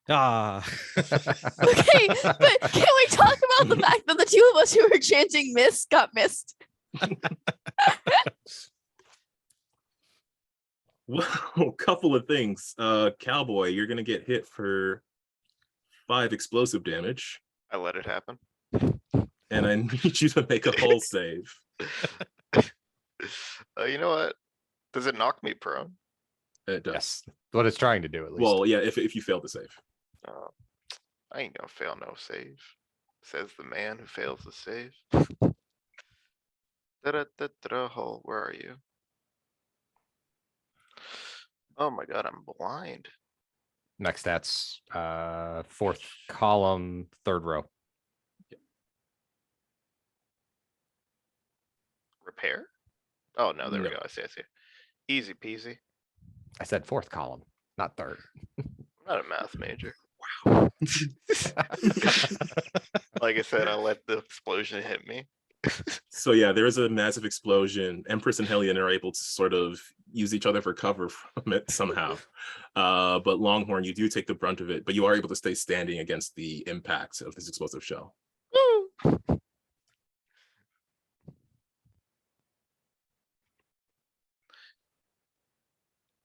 [SPEAKER 2] Ah.
[SPEAKER 5] Okay, but can we talk about the fact that the 2 of us who were chanting miss got missed?
[SPEAKER 1] Well, a couple of things. Cowboy, you're gonna get hit for 5 explosive damage,
[SPEAKER 4] I let it happen.
[SPEAKER 1] and I need you to make a hull save.
[SPEAKER 4] You know what? Does it knock me prone?
[SPEAKER 1] It does.
[SPEAKER 3] Yes, what it's trying to do at least.
[SPEAKER 1] Well, yeah, if you fail to save.
[SPEAKER 4] I ain't gonna fail no save. Says the man who fails to save. Da-da-da-da, Hull, where are you? Oh my god, I'm blind.
[SPEAKER 3] Next stats, 4th column, 3rd row.
[SPEAKER 4] Repair? Oh no, there we
[SPEAKER 1] No.
[SPEAKER 4] go. I see. Easy peasy.
[SPEAKER 3] I said 4th column, not 3rd.
[SPEAKER 4] I'm not a math major. Like I said, I let the explosion hit me.
[SPEAKER 1] So yeah, there is a massive explosion. Empress and Hellion are able to sort of use each other for cover from it somehow. But Longhorn, you do take the brunt of it, but you are able to stay standing against the impact of this explosive shell.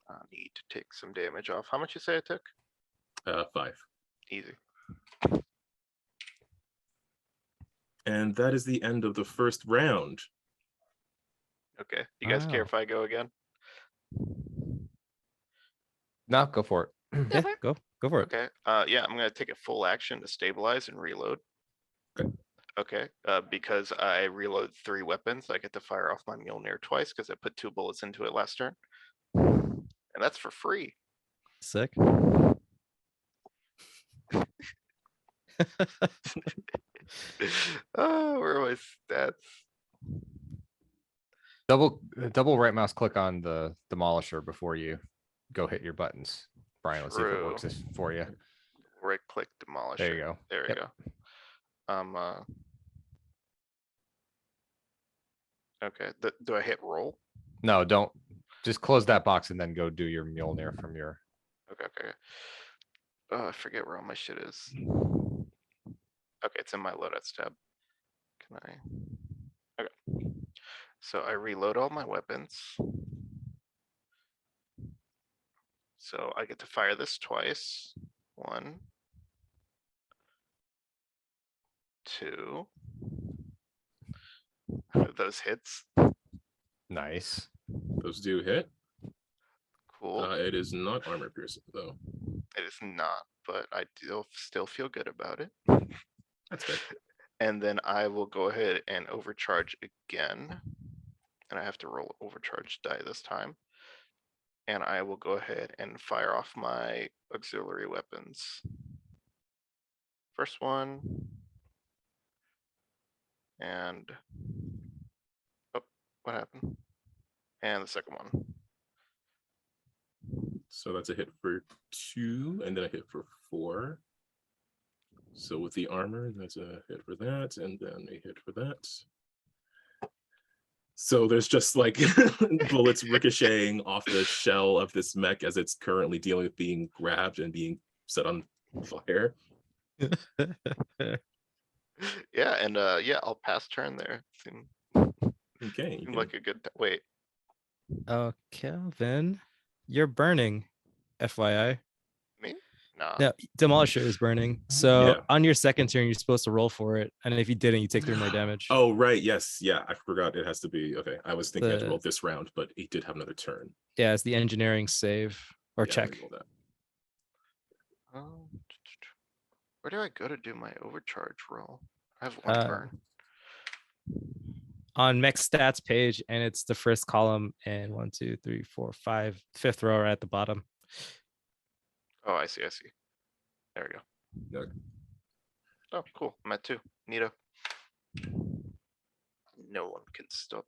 [SPEAKER 4] I need to take some damage off. How much you say I took?
[SPEAKER 1] 5.
[SPEAKER 4] Easy.
[SPEAKER 1] And that is the end of the first round.
[SPEAKER 4] Okay. You guys care
[SPEAKER 2] Wow.
[SPEAKER 4] if I go again?
[SPEAKER 3] No, go for it.
[SPEAKER 2] Yeah,
[SPEAKER 5] for it.
[SPEAKER 2] go for it.
[SPEAKER 4] Okay. Yeah, I'm gonna take a full action to stabilize and reload. Okay. Because I reload 3 weapons, I get to fire off my Mjolnir twice because I put 2 bullets into it last turn. And that's for free.
[SPEAKER 2] Sick.
[SPEAKER 4] Oh, where are my stats?
[SPEAKER 3] Double right mouse click on the demolisher before you go hit your buttons. Brian, let's see if it works
[SPEAKER 4] True.
[SPEAKER 3] for you.
[SPEAKER 4] Right click demolish.
[SPEAKER 3] There you go.
[SPEAKER 4] There we
[SPEAKER 3] Yep.
[SPEAKER 4] go. Okay. Do I hit roll?
[SPEAKER 3] No, don't. Just close that box and then go do your Mjolnir from your.
[SPEAKER 4] Okay. Oh, I forget where all my shit is. Okay, it's in my loadouts tab. Can I? Okay. So I reload all my weapons. So I get to fire this twice. 1, 2. Those hits.
[SPEAKER 3] Nice.
[SPEAKER 1] Those do hit.
[SPEAKER 4] Cool.
[SPEAKER 1] It is not armor piercing though.
[SPEAKER 4] It is not, but I still feel good about it.
[SPEAKER 1] That's fair.
[SPEAKER 4] And then I will go ahead and overcharge again. And I have to roll overcharge die this time. And I will go ahead and fire off my auxiliary weapons. First one. And oh, what happened? And the second one.
[SPEAKER 1] So that's a hit for 2, and then a hit for 4. So with the armor, that's a hit for that, and then a hit for that. So there's just like bullets ricocheting off the shell of this mech as it's currently dealing with being grabbed and being set on fire.
[SPEAKER 4] Yeah, and yeah, I'll pass turn there.
[SPEAKER 1] Okay.
[SPEAKER 4] Seemed like a good wait.
[SPEAKER 2] Kelvin, you're burning. FYI.
[SPEAKER 4] Me? Nah.
[SPEAKER 2] No, Demolisher is burning. So
[SPEAKER 1] Yeah.
[SPEAKER 2] on your second turn, you're supposed to roll for it. And if you didn't, you take 3 more damage.
[SPEAKER 1] Oh, right. Yes. Yeah. I forgot it has to be. Okay. I was thinking I had to
[SPEAKER 2] The-
[SPEAKER 1] roll this round, but he did have another turn.
[SPEAKER 2] Yeah, it's the engineering save or
[SPEAKER 1] Yeah,
[SPEAKER 2] check.
[SPEAKER 1] let me roll that.
[SPEAKER 4] Where do I go to do my overcharge roll? I have 1
[SPEAKER 2] Uh,
[SPEAKER 4] burn.
[SPEAKER 2] On mech stats page, and it's the first column and 1, 2, 3, 4, 5, 5th row are at the bottom.
[SPEAKER 4] Oh, I see. There we go.
[SPEAKER 1] Okay.
[SPEAKER 4] Oh, cool. I'm at 2. Neato. No one can stop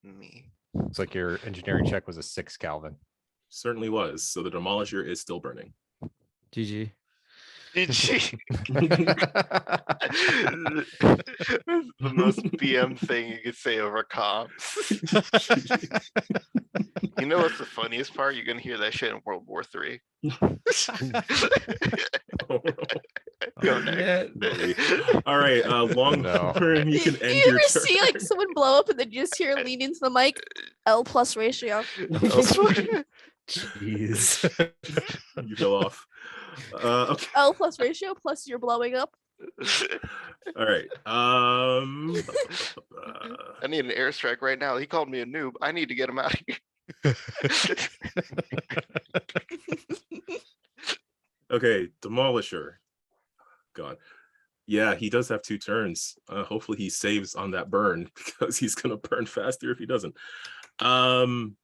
[SPEAKER 4] me.
[SPEAKER 3] It's like your engineering check was a 6, Calvin.
[SPEAKER 1] Certainly was. So the demolisher is still burning.
[SPEAKER 2] GG.
[SPEAKER 4] GG. The most BM thing you could say over comps. You know what's the funniest part? You're gonna hear that shit in World War III. Go next.
[SPEAKER 1] All right, Longhorn,
[SPEAKER 3] No.
[SPEAKER 1] you can
[SPEAKER 5] You
[SPEAKER 1] end your
[SPEAKER 5] ever
[SPEAKER 1] turn.
[SPEAKER 5] see like someone blow up and then you just hear lean into the mic? L plus ratio.
[SPEAKER 2] Jeez.
[SPEAKER 1] You fell off. Okay.
[SPEAKER 5] L plus ratio plus you're blowing up.
[SPEAKER 1] All right.
[SPEAKER 4] I need an airstrike right now. He called me a noob. I need to get him out of here.
[SPEAKER 1] Okay, Demolisher. God. Yeah, he does have 2 turns. Hopefully he saves on that burn because he's gonna burn faster if he doesn't.
[SPEAKER 5] Burn,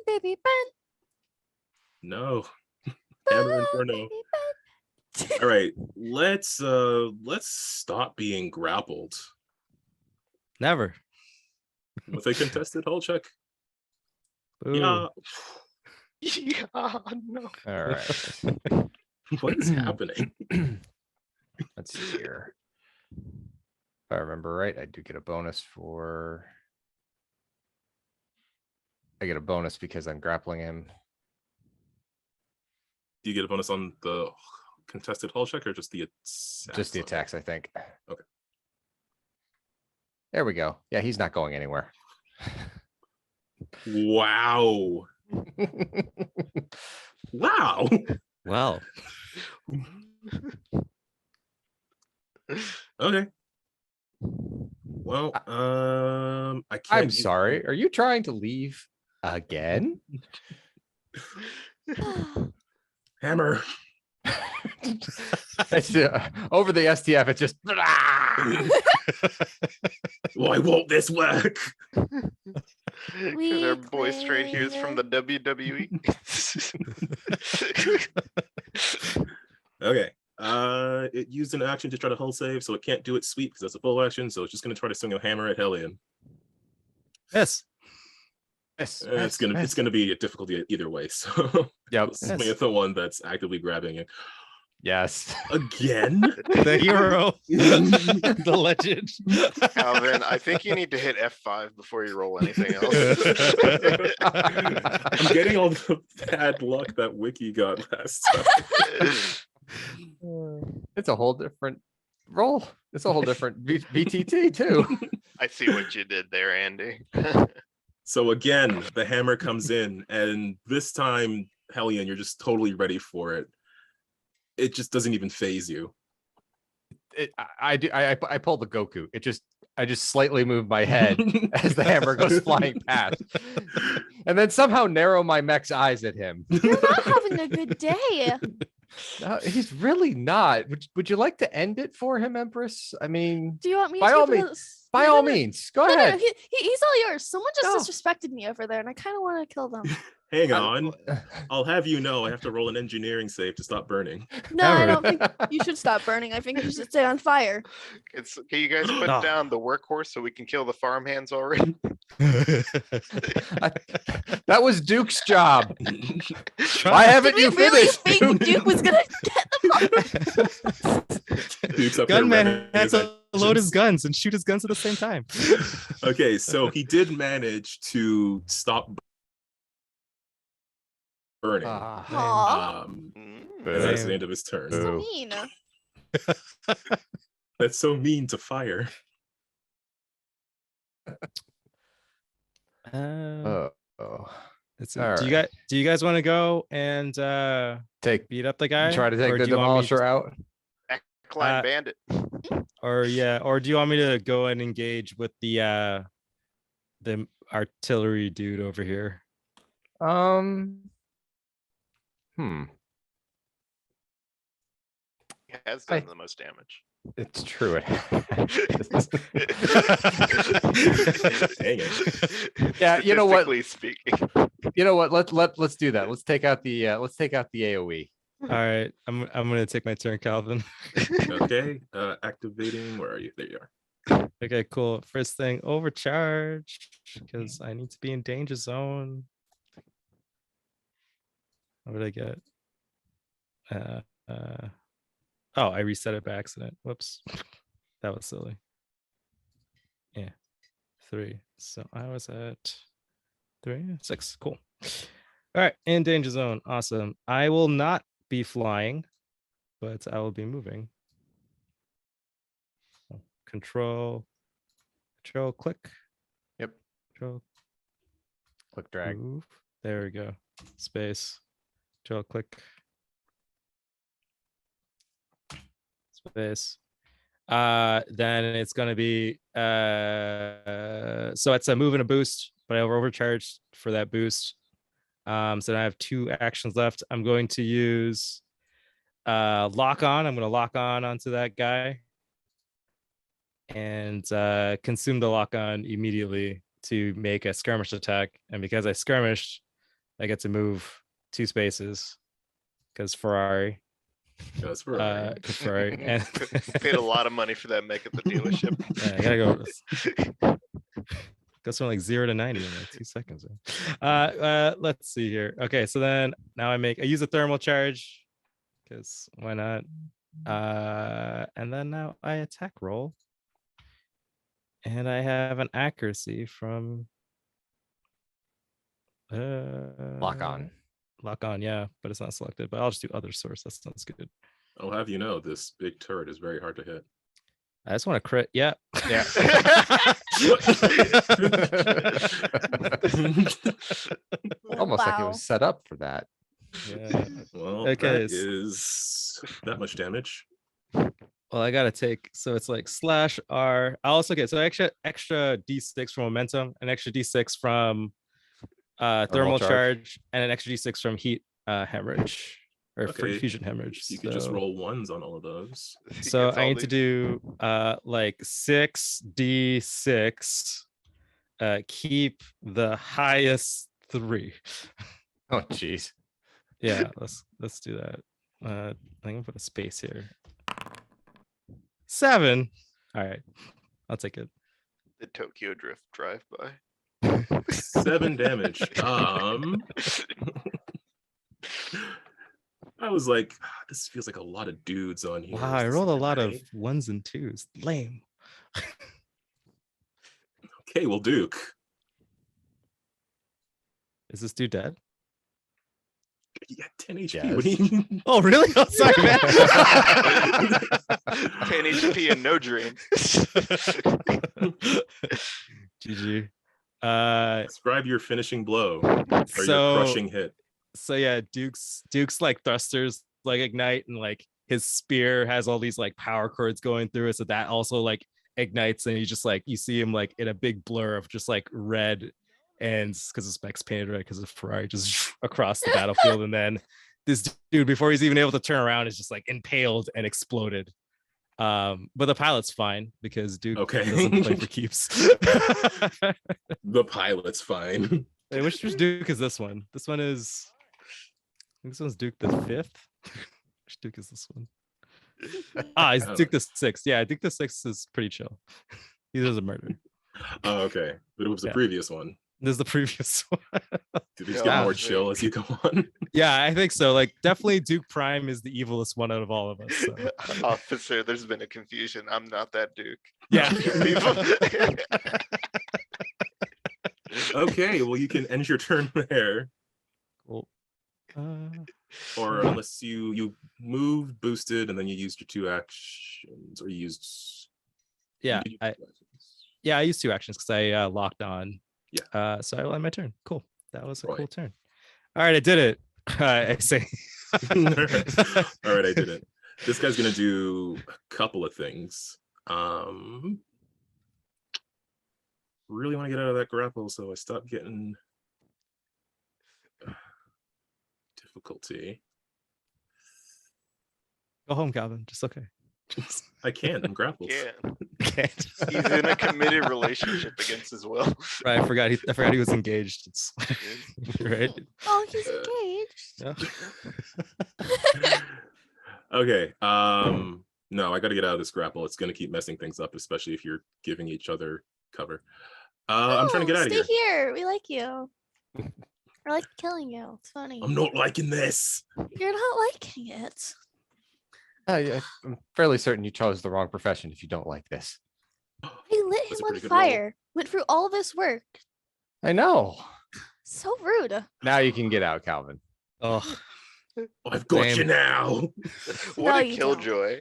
[SPEAKER 5] baby, burn.
[SPEAKER 1] No. Hammer Inferno.
[SPEAKER 5] Baby, burn.
[SPEAKER 1] All right, let's stop being grappled
[SPEAKER 2] Never.
[SPEAKER 1] with a contested hull check.
[SPEAKER 2] Ooh.
[SPEAKER 1] Yeah.
[SPEAKER 4] Yeah, no.
[SPEAKER 3] All right.
[SPEAKER 1] What is happening?
[SPEAKER 3] Let's see here. If I remember right, I do get a bonus for. I get a bonus because I'm grappling him.
[SPEAKER 1] Do you get a bonus on the contested hull check or just the
[SPEAKER 3] Just the
[SPEAKER 1] attacks?
[SPEAKER 3] attacks, I think.
[SPEAKER 1] Okay.
[SPEAKER 3] There we go. Yeah, he's not going anywhere.
[SPEAKER 1] Wow. Wow.
[SPEAKER 2] Well,
[SPEAKER 1] Okay. Well, I can't.
[SPEAKER 3] I'm
[SPEAKER 1] use-
[SPEAKER 3] sorry. Are you trying to leave again?
[SPEAKER 1] Hammer.
[SPEAKER 3] It's, over the STF, it's just.
[SPEAKER 1] Why won't this work?
[SPEAKER 4] Because our boy straight here's from the WWE.
[SPEAKER 1] Okay. It used an action to try to hull save, so it can't do it sweep because that's a full action. So it's just gonna try to swing a hammer at Hellion.
[SPEAKER 2] yes.
[SPEAKER 3] Yes,
[SPEAKER 1] It's gonna be a difficulty either way. So
[SPEAKER 3] Yep.
[SPEAKER 1] swing at the one that's actively grabbing it
[SPEAKER 3] Yes.
[SPEAKER 1] again.
[SPEAKER 2] The hero, the legend.
[SPEAKER 4] Calvin, I think you need to hit F5 before you roll anything else.
[SPEAKER 1] I'm getting all the bad luck that Wiki got last time.
[SPEAKER 3] It's a whole different role. It's a whole different VTT too.
[SPEAKER 4] I see what you did there, Andy.
[SPEAKER 1] So again, the hammer comes in, and this time, Hellion, you're just totally ready for it. It just doesn't even phase you.
[SPEAKER 3] I pull the Goku. I just slightly move my head as the hammer goes flying past, and then somehow narrow my mech's eyes at him.
[SPEAKER 5] You're not having a good day.
[SPEAKER 3] No, he's really not. Would you like to end it for him, Empress? I mean,
[SPEAKER 5] Do you want me
[SPEAKER 3] By
[SPEAKER 5] to?
[SPEAKER 3] all
[SPEAKER 5] Because-
[SPEAKER 3] by
[SPEAKER 5] No,
[SPEAKER 3] all
[SPEAKER 5] no, no.
[SPEAKER 3] means, go
[SPEAKER 5] No, no,
[SPEAKER 3] ahead.
[SPEAKER 5] he's all yours. Someone just
[SPEAKER 3] No.
[SPEAKER 5] disrespected me over there, and I kind of want to kill them.
[SPEAKER 1] Hang on. I'll have you know I have to roll an engineering save to stop burning.
[SPEAKER 5] No, I
[SPEAKER 2] Ever.
[SPEAKER 5] don't think you should stop burning. I think you should stay on fire.
[SPEAKER 4] Can you guys put
[SPEAKER 2] No.
[SPEAKER 4] down the workhorse so we can kill the farmhands already?
[SPEAKER 3] That was Duke's job.
[SPEAKER 2] Try-
[SPEAKER 3] Why haven't
[SPEAKER 5] Did
[SPEAKER 3] you
[SPEAKER 5] we really
[SPEAKER 3] finished?
[SPEAKER 5] think Duke was gonna get the
[SPEAKER 1] Duke's up there
[SPEAKER 2] Gunman
[SPEAKER 1] revving
[SPEAKER 2] had
[SPEAKER 1] his
[SPEAKER 2] to load his
[SPEAKER 1] engines.
[SPEAKER 2] guns and shoot his guns at the same time.
[SPEAKER 1] Okay, so he did manage to stop burning.
[SPEAKER 5] Aw.
[SPEAKER 4] Mm.
[SPEAKER 1] And that's the
[SPEAKER 2] Damn.
[SPEAKER 1] end of his turn.
[SPEAKER 5] So
[SPEAKER 3] Boo.
[SPEAKER 5] mean.
[SPEAKER 1] That's so mean to fire.
[SPEAKER 2] Uh,
[SPEAKER 3] Oh,
[SPEAKER 2] let's
[SPEAKER 3] all
[SPEAKER 2] see.
[SPEAKER 3] right.
[SPEAKER 2] Do you guys want to go and
[SPEAKER 3] take
[SPEAKER 2] beat up the guy?
[SPEAKER 3] try to take
[SPEAKER 2] Or
[SPEAKER 3] the
[SPEAKER 2] do you want me
[SPEAKER 3] demolisher out.
[SPEAKER 4] Klein
[SPEAKER 2] Uh,
[SPEAKER 4] bandit.
[SPEAKER 2] Or do you want me to go and engage with the artillery dude over here?
[SPEAKER 3] Hmm.
[SPEAKER 4] He has done the most damage.
[SPEAKER 3] It's true.
[SPEAKER 1] Dang it.
[SPEAKER 3] Yeah, you know what?
[SPEAKER 4] Statistically speaking.
[SPEAKER 3] You know what? Let's do that. Let's take out the AOE.
[SPEAKER 2] All right, I'm gonna take my turn, Calvin.
[SPEAKER 1] Okay, activating. Where are you? There you are.
[SPEAKER 2] Okay, cool. First thing, overcharge because I need to be in danger zone. What did I get? Oh, I reset it by accident. Whoops, that was silly. Yeah, 3. So I was at 3, 6. Cool. All right, in danger zone. Awesome. I will not be flying, but I will be moving. So, control, click.
[SPEAKER 3] Yep.
[SPEAKER 2] Control,
[SPEAKER 3] Click drag.
[SPEAKER 2] move. There we go. Space. Control click. Space. Then it's gonna be so it's a move and a boost, but I overcharged for that boost. So now I have 2 actions left. I'm going to use lock on. I'm gonna lock on onto that guy and consume the lock on immediately to make a skirmish attack. And because I skirmished, I get to move 2 spaces because Ferrari.
[SPEAKER 1] That's right.
[SPEAKER 2] Ferrari. And
[SPEAKER 4] Paid a lot of money for that mech at the dealership.
[SPEAKER 2] yeah, I gotta go. Goes from like 0 to 90 in like 2 seconds. Let's see here. Okay, so then now I use a thermal charge because why not? And then now I attack roll. And I have an accuracy from
[SPEAKER 3] Lock on.
[SPEAKER 2] Lock on, yeah, but it's not selected. But I'll just do other source. That sounds good.
[SPEAKER 1] I'll have you know, this big turret is very hard to hit.
[SPEAKER 2] I just want to crit. Yeah.
[SPEAKER 3] Yeah. Almost like it was set up for that.
[SPEAKER 2] Yeah.
[SPEAKER 1] Well,
[SPEAKER 2] Okay,
[SPEAKER 1] that is that much damage.
[SPEAKER 2] Well, I gotta take, so it's like /R. I also get so extra D6 from momentum, an extra D6 from thermal charge, and an extra D6 from heat hemorrhage or
[SPEAKER 1] Okay.
[SPEAKER 2] fusion hemorrhage.
[SPEAKER 1] You could just roll 1s on all of those.
[SPEAKER 2] So
[SPEAKER 4] Gets
[SPEAKER 2] I
[SPEAKER 4] all
[SPEAKER 2] need to
[SPEAKER 4] these.
[SPEAKER 2] do like 6d6. Keep the highest 3.
[SPEAKER 3] Oh, jeez.
[SPEAKER 2] Yeah, let's do that. I'm gonna put a space here. 7. All right, I'll take it.
[SPEAKER 4] The Tokyo Drift drive-by.
[SPEAKER 1] 7 damage. I was like, this feels like a lot of dudes on here.
[SPEAKER 2] Wow,
[SPEAKER 1] Is
[SPEAKER 2] I
[SPEAKER 1] this
[SPEAKER 2] rolled a
[SPEAKER 1] even
[SPEAKER 2] lot of
[SPEAKER 1] right?
[SPEAKER 2] 1s and 2s. Lame.
[SPEAKER 1] Okay, well, Duke.
[SPEAKER 2] Is this dude dead?
[SPEAKER 1] You got 10 HP.
[SPEAKER 3] Yes.
[SPEAKER 1] What do you mean?
[SPEAKER 2] Oh, really? Oh, sorry, man.
[SPEAKER 4] 10 HP and no dream.
[SPEAKER 2] GG.
[SPEAKER 1] Describe your finishing blow or your
[SPEAKER 2] So
[SPEAKER 1] crushing hit.
[SPEAKER 2] yeah, Duke's like thrusters like ignite, and like his spear has all these like power cords going through it, so that also like ignites, and you just like you see him like in a big blur of just like red, and because his spec's painted red because of Ferrari just across the battlefield, and then this dude, before he's even able to turn around, is just like impaled and exploded. But the pilot's fine because Duke doesn't play for keeps.
[SPEAKER 1] The pilot's fine.
[SPEAKER 2] Hey, which Duke is this one? This one is, I think this one's Duke the 5th. Which Duke is this one? It's Duke the 6th. Yeah, I think the 6th is pretty chill. He doesn't murder.
[SPEAKER 1] Oh, okay. But it was the
[SPEAKER 2] Yeah.
[SPEAKER 1] previous one.
[SPEAKER 2] This is the previous one.
[SPEAKER 1] Did they just
[SPEAKER 4] Yeah.
[SPEAKER 1] get more chill as you go on?
[SPEAKER 2] Yeah, I think so. Like, definitely Duke Prime is the evilest one out of all of us. So.
[SPEAKER 4] Officer, there's been a confusion. I'm not that Duke.
[SPEAKER 2] Yeah.
[SPEAKER 1] Okay, well, you can end your turn there.
[SPEAKER 2] Cool.
[SPEAKER 1] Or unless you moved, boosted, and then you used your 2 actions, or you used...
[SPEAKER 2] Yeah,
[SPEAKER 1] you did
[SPEAKER 2] I
[SPEAKER 1] 2 actions.
[SPEAKER 2] used 2 actions because I locked on.
[SPEAKER 1] Yeah.
[SPEAKER 2] So I will end my turn. Cool. That was a
[SPEAKER 1] Right.
[SPEAKER 2] cool turn. All right, I did it. I say.
[SPEAKER 1] All right, I did it. This guy's gonna do a couple of things. Really want to get out of that grapple, so I stopped getting difficulty.
[SPEAKER 2] Go home, Calvin. Just okay.
[SPEAKER 1] I can't. I'm grappled.
[SPEAKER 4] Yeah,
[SPEAKER 2] Okay.
[SPEAKER 4] he's in a committed relationship against his will.
[SPEAKER 2] Right, I forgot he was engaged. It's right.
[SPEAKER 5] Oh, he's
[SPEAKER 1] Uh,
[SPEAKER 5] engaged.
[SPEAKER 2] Yeah.
[SPEAKER 1] Okay. No, I got to get out of this grapple. It's gonna keep messing things up, especially if you're giving each other cover. I'm trying to get out of
[SPEAKER 5] Stay
[SPEAKER 1] here.
[SPEAKER 5] here. We like you. I like killing you. It's funny.
[SPEAKER 1] I'm not liking this.
[SPEAKER 5] You're not liking it.
[SPEAKER 3] Yeah, I'm fairly certain you chose the wrong profession if you don't like this.
[SPEAKER 5] I lit
[SPEAKER 1] That's
[SPEAKER 5] him
[SPEAKER 1] a
[SPEAKER 5] on
[SPEAKER 1] pretty good roll.
[SPEAKER 5] fire. Went through all this work.
[SPEAKER 3] I know.
[SPEAKER 5] So rude.
[SPEAKER 3] Now you can get out, Calvin.
[SPEAKER 2] Oh,
[SPEAKER 1] I've got you
[SPEAKER 2] Same.
[SPEAKER 1] now.
[SPEAKER 4] What
[SPEAKER 5] No,
[SPEAKER 4] a
[SPEAKER 5] you don't.
[SPEAKER 4] killjoy.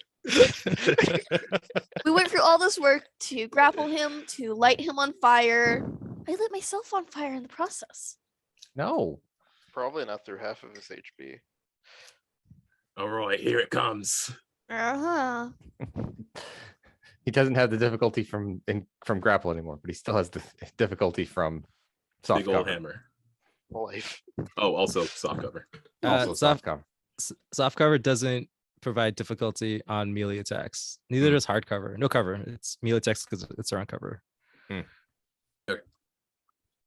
[SPEAKER 5] We went through all this work to grapple him, to light him on fire. I lit myself on fire in the process.
[SPEAKER 3] No,
[SPEAKER 4] Probably not through half of his HP.
[SPEAKER 1] All right, here it comes.
[SPEAKER 5] Uh-huh.
[SPEAKER 3] He doesn't have the difficulty from grapple anymore, but he still has the difficulty from soft
[SPEAKER 1] Big old
[SPEAKER 3] cover.
[SPEAKER 1] hammer.
[SPEAKER 4] Life.
[SPEAKER 1] Oh, also soft cover.
[SPEAKER 3] Also soft cover.
[SPEAKER 2] Soft cover doesn't provide difficulty on melee attacks. Neither does hard cover. No cover. It's melee attacks because it's around cover.
[SPEAKER 1] Okay.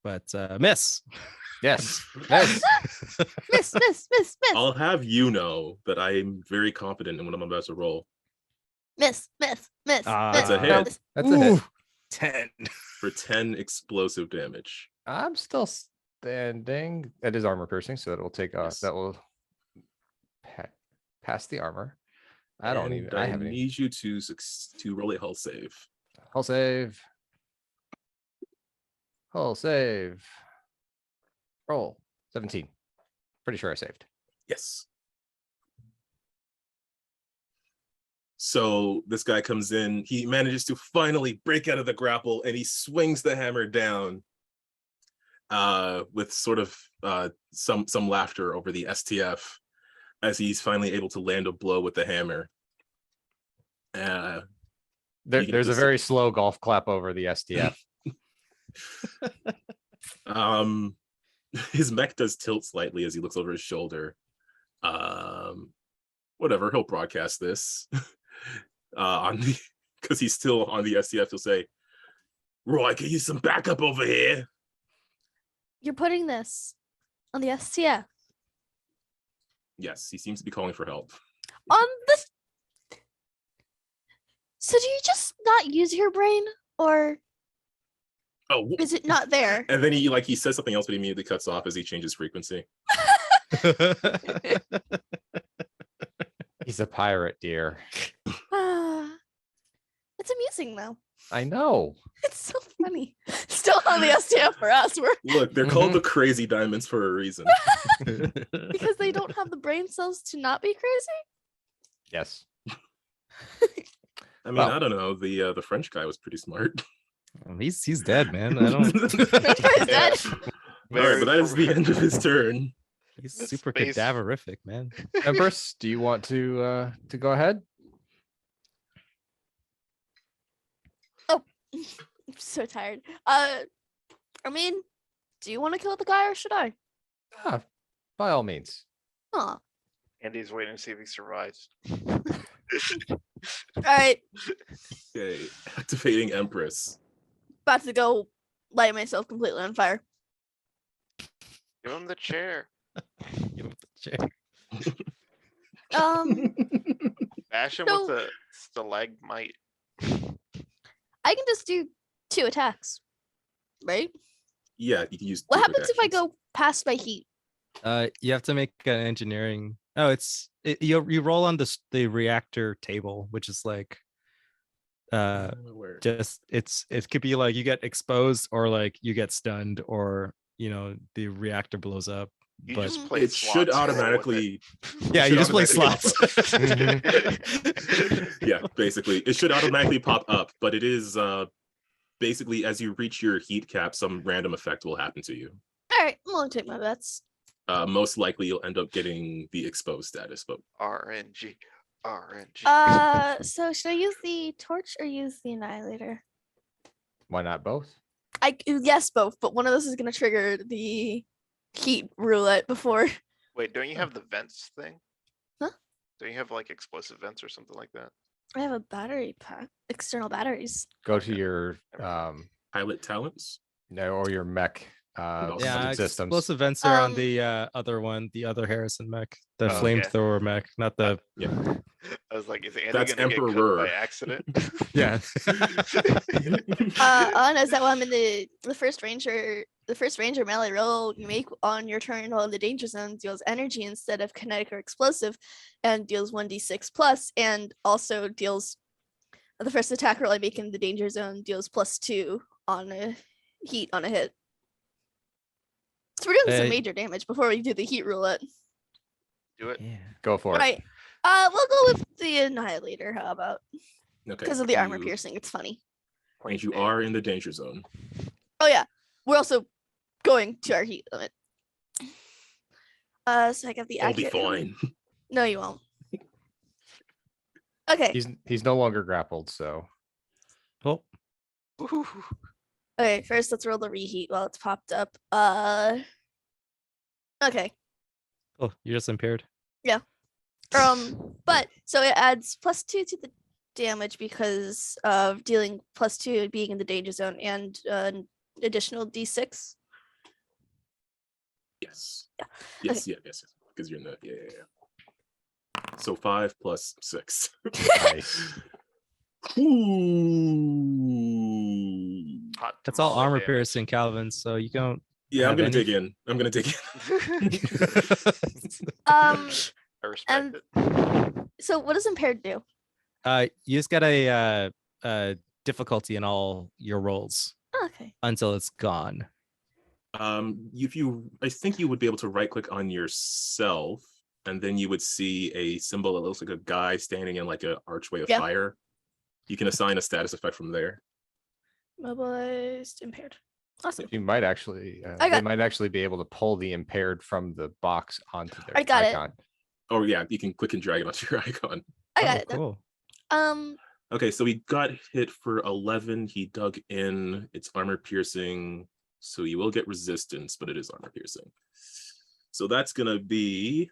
[SPEAKER 2] But miss.
[SPEAKER 3] Yes. Yes.
[SPEAKER 5] Miss.
[SPEAKER 1] I'll have you know that I'm very confident in what I'm about to roll.
[SPEAKER 5] Miss.
[SPEAKER 1] That's a hit.
[SPEAKER 5] Miss.
[SPEAKER 3] That's a hit.
[SPEAKER 2] 10.
[SPEAKER 1] For 10 explosive damage.
[SPEAKER 3] I'm still standing. That is armor piercing, so that will take
[SPEAKER 1] Yes.
[SPEAKER 3] that will pass the armor. I don't even. I haven't even.
[SPEAKER 1] need you to roll a hull save.
[SPEAKER 3] Hull save. Hull save. Roll 17. Pretty sure I saved.
[SPEAKER 1] Yes. So this guy comes in, he manages to finally break out of the grapple, and he swings the hammer down with sort of some laughter over the STF as he's finally able to land a blow with the hammer.
[SPEAKER 3] There's a very slow golf clap over the STF.
[SPEAKER 1] His mech does tilt slightly as he looks over his shoulder. Whatever, he'll broadcast this on the because he's still on the STF. He'll say, "Roy, can you use some backup over here?"
[SPEAKER 5] You're putting this on the STF.
[SPEAKER 1] Yes, he seems to be calling for help.
[SPEAKER 5] On this. So do you just not use your brain, or
[SPEAKER 1] Oh,
[SPEAKER 5] is it not there?
[SPEAKER 1] and then he says something else, but he immediately cuts off as he changes frequency.
[SPEAKER 3] He's a pirate, dear.
[SPEAKER 5] It's amusing though.
[SPEAKER 3] I know.
[SPEAKER 5] It's so funny. Still on the STF for us.
[SPEAKER 1] Look, they're called the crazy diamonds for a reason.
[SPEAKER 5] Because they don't have the brain cells to not be crazy.
[SPEAKER 3] Yes.
[SPEAKER 1] I mean,
[SPEAKER 3] Well-
[SPEAKER 1] I don't know. The French guy was pretty smart.
[SPEAKER 2] He's dead, man. I don't.
[SPEAKER 5] French guy's dead.
[SPEAKER 1] All right, but that is the end of his turn.
[SPEAKER 2] He's
[SPEAKER 4] This
[SPEAKER 2] super
[SPEAKER 4] space-
[SPEAKER 2] cadaverific, man.
[SPEAKER 3] Empress, do you want to go ahead?
[SPEAKER 5] I'm so tired. I mean, do you want to kill the guy or should I?
[SPEAKER 3] Ah, by all means.
[SPEAKER 5] Huh.
[SPEAKER 4] Andy's waiting to see if he survives.
[SPEAKER 5] All right.
[SPEAKER 1] Okay, activating Empress.
[SPEAKER 5] About to go light myself completely on fire.
[SPEAKER 4] Give him the chair.
[SPEAKER 2] Give him the chair.
[SPEAKER 4] Bash him
[SPEAKER 5] So-
[SPEAKER 4] with a stalagmite.
[SPEAKER 5] I can just do 2 attacks, right?
[SPEAKER 1] Yeah, you can use.
[SPEAKER 5] What
[SPEAKER 1] two quick
[SPEAKER 5] happens if I
[SPEAKER 1] actions.
[SPEAKER 5] go past my heat?
[SPEAKER 2] You have to make an engineering. Oh, you roll on the reactor table, which is like
[SPEAKER 1] Where?
[SPEAKER 2] just it could be like you get exposed or like you get stunned or the reactor blows up.
[SPEAKER 4] You
[SPEAKER 2] But
[SPEAKER 4] just play
[SPEAKER 1] It should
[SPEAKER 4] slots, roll with it.
[SPEAKER 1] automatically.
[SPEAKER 2] yeah,
[SPEAKER 1] should
[SPEAKER 2] you just play
[SPEAKER 1] automatically
[SPEAKER 2] slots.
[SPEAKER 1] Yeah, basically, it should automatically pop up, but it is basically as you reach your heat cap, some random effect will happen to you.
[SPEAKER 5] All right, I'm gonna take my bets.
[SPEAKER 1] Most likely, you'll end up getting the exposed status, but
[SPEAKER 4] RNG. RNG.
[SPEAKER 5] So should I use the torch or use the annihilator?
[SPEAKER 3] Why not both?
[SPEAKER 5] Yes, both, but one of those is gonna trigger the heat roulette before.
[SPEAKER 4] Wait, don't you have the vents thing?
[SPEAKER 5] Huh?
[SPEAKER 4] Don't you have like explosive vents or something like that?
[SPEAKER 5] I have a battery pack, external batteries.
[SPEAKER 3] Go to your
[SPEAKER 1] pilot talents.
[SPEAKER 3] or your mech
[SPEAKER 2] Yeah,
[SPEAKER 3] systems.
[SPEAKER 2] explosive vents are on
[SPEAKER 5] Um,
[SPEAKER 2] the other one, the other Harrison mech, the
[SPEAKER 3] Oh,
[SPEAKER 4] okay.
[SPEAKER 2] flamethrower mech, not the
[SPEAKER 4] I was like, is Andy
[SPEAKER 1] That's
[SPEAKER 4] gonna get
[SPEAKER 1] Emperor.
[SPEAKER 4] cooked by accident?
[SPEAKER 2] yeah.
[SPEAKER 5] No, is that why I'm in the first ranger melee roll you make on your turn while in the danger zone deals energy instead of kinetic or explosive, and deals 1d6 plus, and also deals the first attack roll I make in the danger zone deals +2 on a heat on a hit. So we're doing some major damage before we do the heat roulette.
[SPEAKER 4] Do it.
[SPEAKER 2] Yeah.
[SPEAKER 3] Go for it.
[SPEAKER 5] Right. We'll go with the annihilator. How about?
[SPEAKER 1] Okay.
[SPEAKER 5] Because of the armor
[SPEAKER 1] you-
[SPEAKER 5] piercing, it's funny.
[SPEAKER 1] And you are in the danger zone.
[SPEAKER 5] Oh yeah, we're also going to our heat limit. So I got the
[SPEAKER 1] I'll be
[SPEAKER 5] accurate.
[SPEAKER 1] fine.
[SPEAKER 5] No, you won't. Okay.
[SPEAKER 3] He's no longer grappled, so
[SPEAKER 2] Oh,
[SPEAKER 4] Ooh.
[SPEAKER 5] Okay. First, let's roll the reheat while it's popped up. Okay.
[SPEAKER 2] oh, you're just impaired.
[SPEAKER 5] But so it adds +2 to the damage because of dealing +2 being in the danger zone and an additional d6.
[SPEAKER 1] Yes.
[SPEAKER 5] Yeah.
[SPEAKER 1] Yes, yes. Because you're in the yeah. So 5 plus 6.
[SPEAKER 3] nice.
[SPEAKER 1] Ooh.
[SPEAKER 4] Hot
[SPEAKER 2] That's all
[SPEAKER 4] tamale
[SPEAKER 2] armor
[SPEAKER 4] damage.
[SPEAKER 2] piercing, Calvin. So you don't.
[SPEAKER 1] Yeah, I'm
[SPEAKER 2] Have
[SPEAKER 1] gonna
[SPEAKER 2] any-
[SPEAKER 1] dig in. I'm gonna dig in.
[SPEAKER 4] I respect
[SPEAKER 5] And
[SPEAKER 4] it.
[SPEAKER 5] so what does impaired do?
[SPEAKER 2] You just get a difficulty in all your rolls
[SPEAKER 5] Oh, okay.
[SPEAKER 2] until it's gone.
[SPEAKER 1] If you, I think you would be able to right click on yourself, and then you would see a symbol that looks like a guy standing in like an archway of
[SPEAKER 5] Yeah.
[SPEAKER 1] fire. You can assign a status effect from there.
[SPEAKER 5] Mobilized, impaired. Awesome.
[SPEAKER 3] You might actually,
[SPEAKER 5] I
[SPEAKER 3] they
[SPEAKER 5] got-
[SPEAKER 3] might actually be able to pull the impaired from the box onto their
[SPEAKER 5] I got it.
[SPEAKER 3] icon.
[SPEAKER 1] Oh yeah, you can click and drag it onto your icon.
[SPEAKER 5] I got
[SPEAKER 2] Oh,
[SPEAKER 5] it. Then.
[SPEAKER 2] cool.
[SPEAKER 1] Okay, so he got hit for 11. He dug in. It's armor piercing, so you will get resistance, but it is armor piercing. So that's gonna be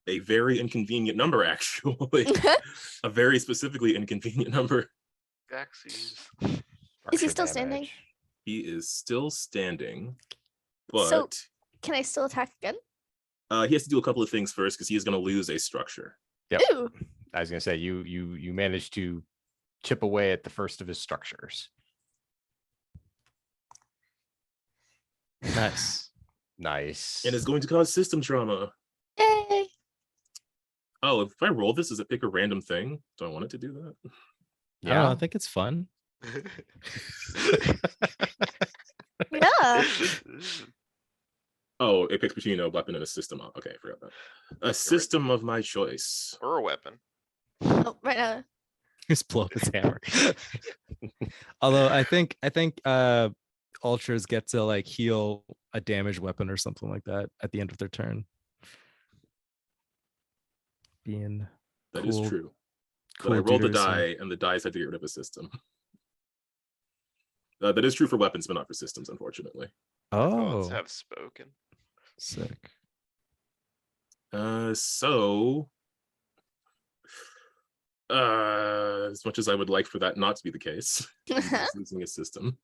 [SPEAKER 1] a very inconvenient number, actually. A very specifically inconvenient number.
[SPEAKER 4] Gaxies.
[SPEAKER 5] Is he
[SPEAKER 3] Structure
[SPEAKER 5] still standing?
[SPEAKER 3] damage.
[SPEAKER 1] He is still standing, but
[SPEAKER 5] So- Can I still attack again?
[SPEAKER 1] he has to do a couple of things first because he is going to lose a structure.
[SPEAKER 3] Yep.
[SPEAKER 5] Ooh.
[SPEAKER 3] I was gonna say you managed to chip away at the first of his structures.
[SPEAKER 2] Nice.
[SPEAKER 3] Nice.
[SPEAKER 1] And is going to cause system trauma.
[SPEAKER 5] Yay.
[SPEAKER 1] Oh, if I roll this, does it pick a random thing? Do I want it to do that?
[SPEAKER 2] I don't know,
[SPEAKER 3] yeah.
[SPEAKER 2] I think it's fun.
[SPEAKER 5] Yeah.
[SPEAKER 1] Oh, it picks between a weapon and a system. Oh, okay, I forgot that. A system of my choice.
[SPEAKER 4] Or a weapon.
[SPEAKER 5] Oh, right now.
[SPEAKER 2] Just blow up his hammer. Although I think ultras get to like heal a damaged weapon or something like that at the end of their turn. Being
[SPEAKER 1] That is
[SPEAKER 2] cool-
[SPEAKER 1] true.
[SPEAKER 2] cool
[SPEAKER 1] But I rolled the
[SPEAKER 2] duders, yeah.
[SPEAKER 1] die, and the dice had to get rid of a system. That is true for weapons, but not for systems, unfortunately.
[SPEAKER 4] Gods
[SPEAKER 2] Oh,
[SPEAKER 4] have spoken.
[SPEAKER 2] sick.
[SPEAKER 1] So as much as I would like for that not to be the case, he's losing his system.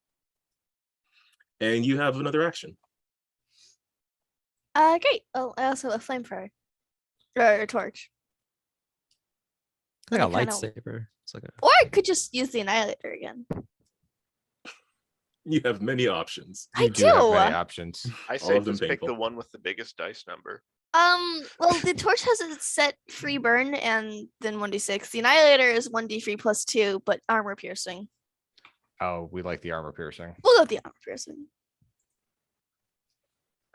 [SPEAKER 1] And you have another action.
[SPEAKER 5] Great. Oh, I also have a flamethrower. Or a torch.
[SPEAKER 2] Like a
[SPEAKER 5] I kinda-
[SPEAKER 2] lightsaber. It's like a
[SPEAKER 5] Or I could just use the annihilator again.
[SPEAKER 1] You have many options.
[SPEAKER 5] I
[SPEAKER 3] You do have many
[SPEAKER 5] do.
[SPEAKER 3] options.
[SPEAKER 4] I say
[SPEAKER 1] of them
[SPEAKER 4] just pick the
[SPEAKER 1] painful.
[SPEAKER 4] one with the biggest dice number.
[SPEAKER 5] Well, the torch has a set free burn and then 1d6. The annihilator is 1d3 plus 2, but armor piercing.
[SPEAKER 3] Oh, we like the armor piercing.
[SPEAKER 5] We'll go with the armor piercing.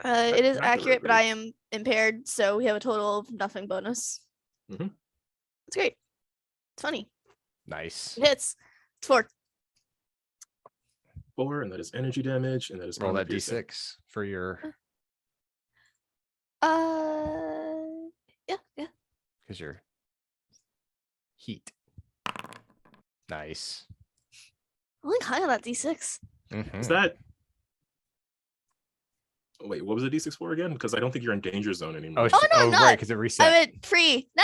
[SPEAKER 5] It is
[SPEAKER 1] not
[SPEAKER 5] accurate, but
[SPEAKER 1] deliberate.
[SPEAKER 5] I am impaired, so we have a total of nothing bonus.
[SPEAKER 1] Mhm.
[SPEAKER 5] It's great. It's funny.
[SPEAKER 3] Nice.
[SPEAKER 5] It hits. It's 4.
[SPEAKER 1] 4, and that is energy damage, and that is
[SPEAKER 3] Roll
[SPEAKER 1] armor
[SPEAKER 3] that
[SPEAKER 1] piercing.
[SPEAKER 3] d6 for your
[SPEAKER 5] Yeah.
[SPEAKER 3] because your heat. Nice.
[SPEAKER 5] Only high on that d6.
[SPEAKER 3] Mhm.
[SPEAKER 1] Is that? Oh, wait, what was the D6 for again? Because I don't think you're in danger zone anymore.
[SPEAKER 5] Oh, no, I'm
[SPEAKER 3] right,
[SPEAKER 5] not.
[SPEAKER 3] because it reset.
[SPEAKER 5] I went free. No.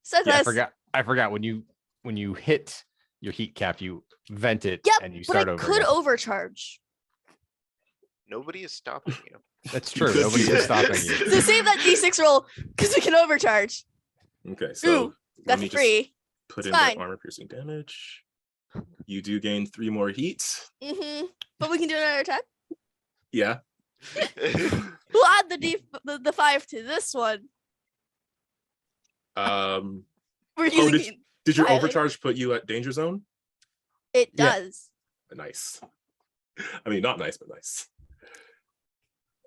[SPEAKER 5] So
[SPEAKER 3] Yeah,
[SPEAKER 5] close.
[SPEAKER 3] I forgot when you hit your heat cap, you vent it
[SPEAKER 5] Yep,
[SPEAKER 3] and you
[SPEAKER 5] but I
[SPEAKER 3] start over.
[SPEAKER 5] could
[SPEAKER 3] again.
[SPEAKER 5] overcharge.
[SPEAKER 4] Nobody is stopping you.
[SPEAKER 3] That's true.
[SPEAKER 1] Because
[SPEAKER 3] Nobody
[SPEAKER 1] you-
[SPEAKER 3] is stopping you.
[SPEAKER 5] So save that d6 roll because we can overcharge.
[SPEAKER 1] Okay, so
[SPEAKER 5] Ooh,
[SPEAKER 1] let
[SPEAKER 5] That's
[SPEAKER 1] me just
[SPEAKER 5] free.
[SPEAKER 1] put
[SPEAKER 5] It's
[SPEAKER 1] in
[SPEAKER 5] fine.
[SPEAKER 1] that armor piercing damage. You do gain 3 more heat.
[SPEAKER 5] But we can do another attack.
[SPEAKER 1] Yeah.
[SPEAKER 5] We'll add the 5 to this one. We're
[SPEAKER 1] Oh,
[SPEAKER 5] using
[SPEAKER 1] did your
[SPEAKER 5] Violet.
[SPEAKER 1] overcharge put you at danger zone?
[SPEAKER 5] it
[SPEAKER 2] Yeah.
[SPEAKER 5] does.
[SPEAKER 1] Nice. I mean, not nice, but nice.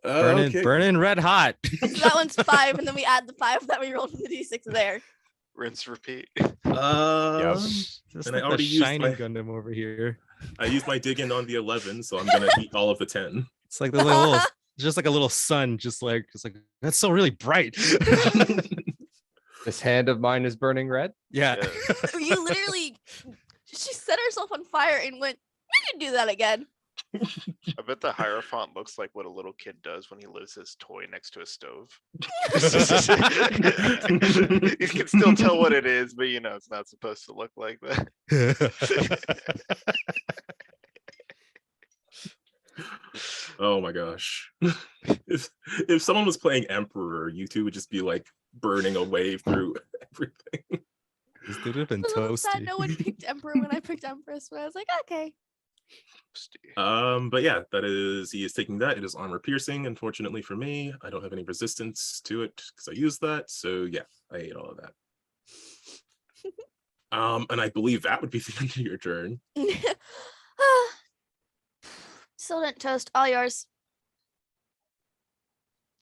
[SPEAKER 2] burning,
[SPEAKER 1] Okay.
[SPEAKER 2] burning red hot.
[SPEAKER 5] So that one's 5, and then we add the 5 that we rolled from the d6 there.
[SPEAKER 4] Rinse, repeat.
[SPEAKER 2] Just
[SPEAKER 1] And I
[SPEAKER 2] like the
[SPEAKER 1] already used
[SPEAKER 2] shining
[SPEAKER 1] my-
[SPEAKER 2] Gundam over here.
[SPEAKER 1] I used my dig in on the 11, so I'm gonna eat all of the 10.
[SPEAKER 2] It's like the little just like a little sun, just like that's so really bright.
[SPEAKER 3] This hand of mine is burning red.
[SPEAKER 2] Yeah.
[SPEAKER 5] You literally, she set herself on fire and went, "We can do that again."
[SPEAKER 4] I bet the Hierophant looks like what a little kid does when he leaves his toy next to a stove. You can still tell what it is, but you know it's not supposed to look like that.
[SPEAKER 1] Oh my gosh. If someone was playing Emperor, you two would just be like burning a wave through everything.
[SPEAKER 2] This dude would have been
[SPEAKER 5] I love that
[SPEAKER 2] toasty.
[SPEAKER 5] no one picked Emperor when I picked Empress, but I was like, okay.
[SPEAKER 1] But yeah, he is taking that. It is armor piercing. Unfortunately for me, I don't have any resistance to it because I used that. So yeah, I ate all of that. And I believe that would be the end of your turn.
[SPEAKER 5] Still didn't toast. All yours.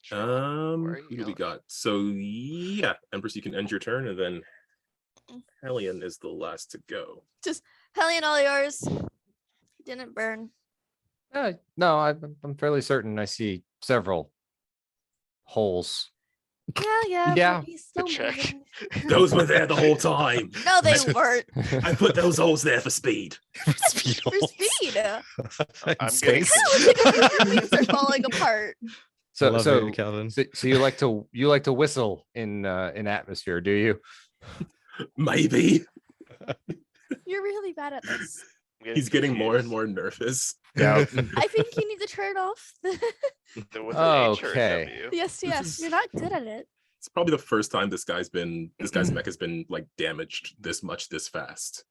[SPEAKER 4] Where are
[SPEAKER 1] Who
[SPEAKER 4] you
[SPEAKER 1] do we
[SPEAKER 4] going?
[SPEAKER 1] got? So yeah, Empress, you can end your turn, and then Hellion is the last to go.
[SPEAKER 5] Hellion, all yours. Didn't burn.
[SPEAKER 3] No, I'm fairly certain I see several holes.
[SPEAKER 5] Yeah.
[SPEAKER 3] Yeah,
[SPEAKER 5] But he's still
[SPEAKER 4] good check.
[SPEAKER 5] moving.
[SPEAKER 1] Those were there the whole time.
[SPEAKER 5] No, they weren't.
[SPEAKER 1] I put those holes there for speed.
[SPEAKER 2] Speed
[SPEAKER 5] For
[SPEAKER 2] holes.
[SPEAKER 5] speed.
[SPEAKER 4] I'm
[SPEAKER 2] Space.
[SPEAKER 4] getting
[SPEAKER 5] Kind of looks like your wings are falling apart.
[SPEAKER 3] So
[SPEAKER 2] Love
[SPEAKER 3] so,
[SPEAKER 2] it, Calvin.
[SPEAKER 3] so you like to whistle in atmosphere, do you?
[SPEAKER 1] Maybe.
[SPEAKER 5] You're really bad at this.
[SPEAKER 1] He's getting more and
[SPEAKER 4] confused.
[SPEAKER 1] more nervous.
[SPEAKER 3] Yeah.
[SPEAKER 5] I think you need to turn off the
[SPEAKER 4] With an H or a
[SPEAKER 3] Okay.
[SPEAKER 4] W.
[SPEAKER 5] STS. You're not good at it.
[SPEAKER 1] It's probably the first time this guy's mech has been like damaged this much this fast.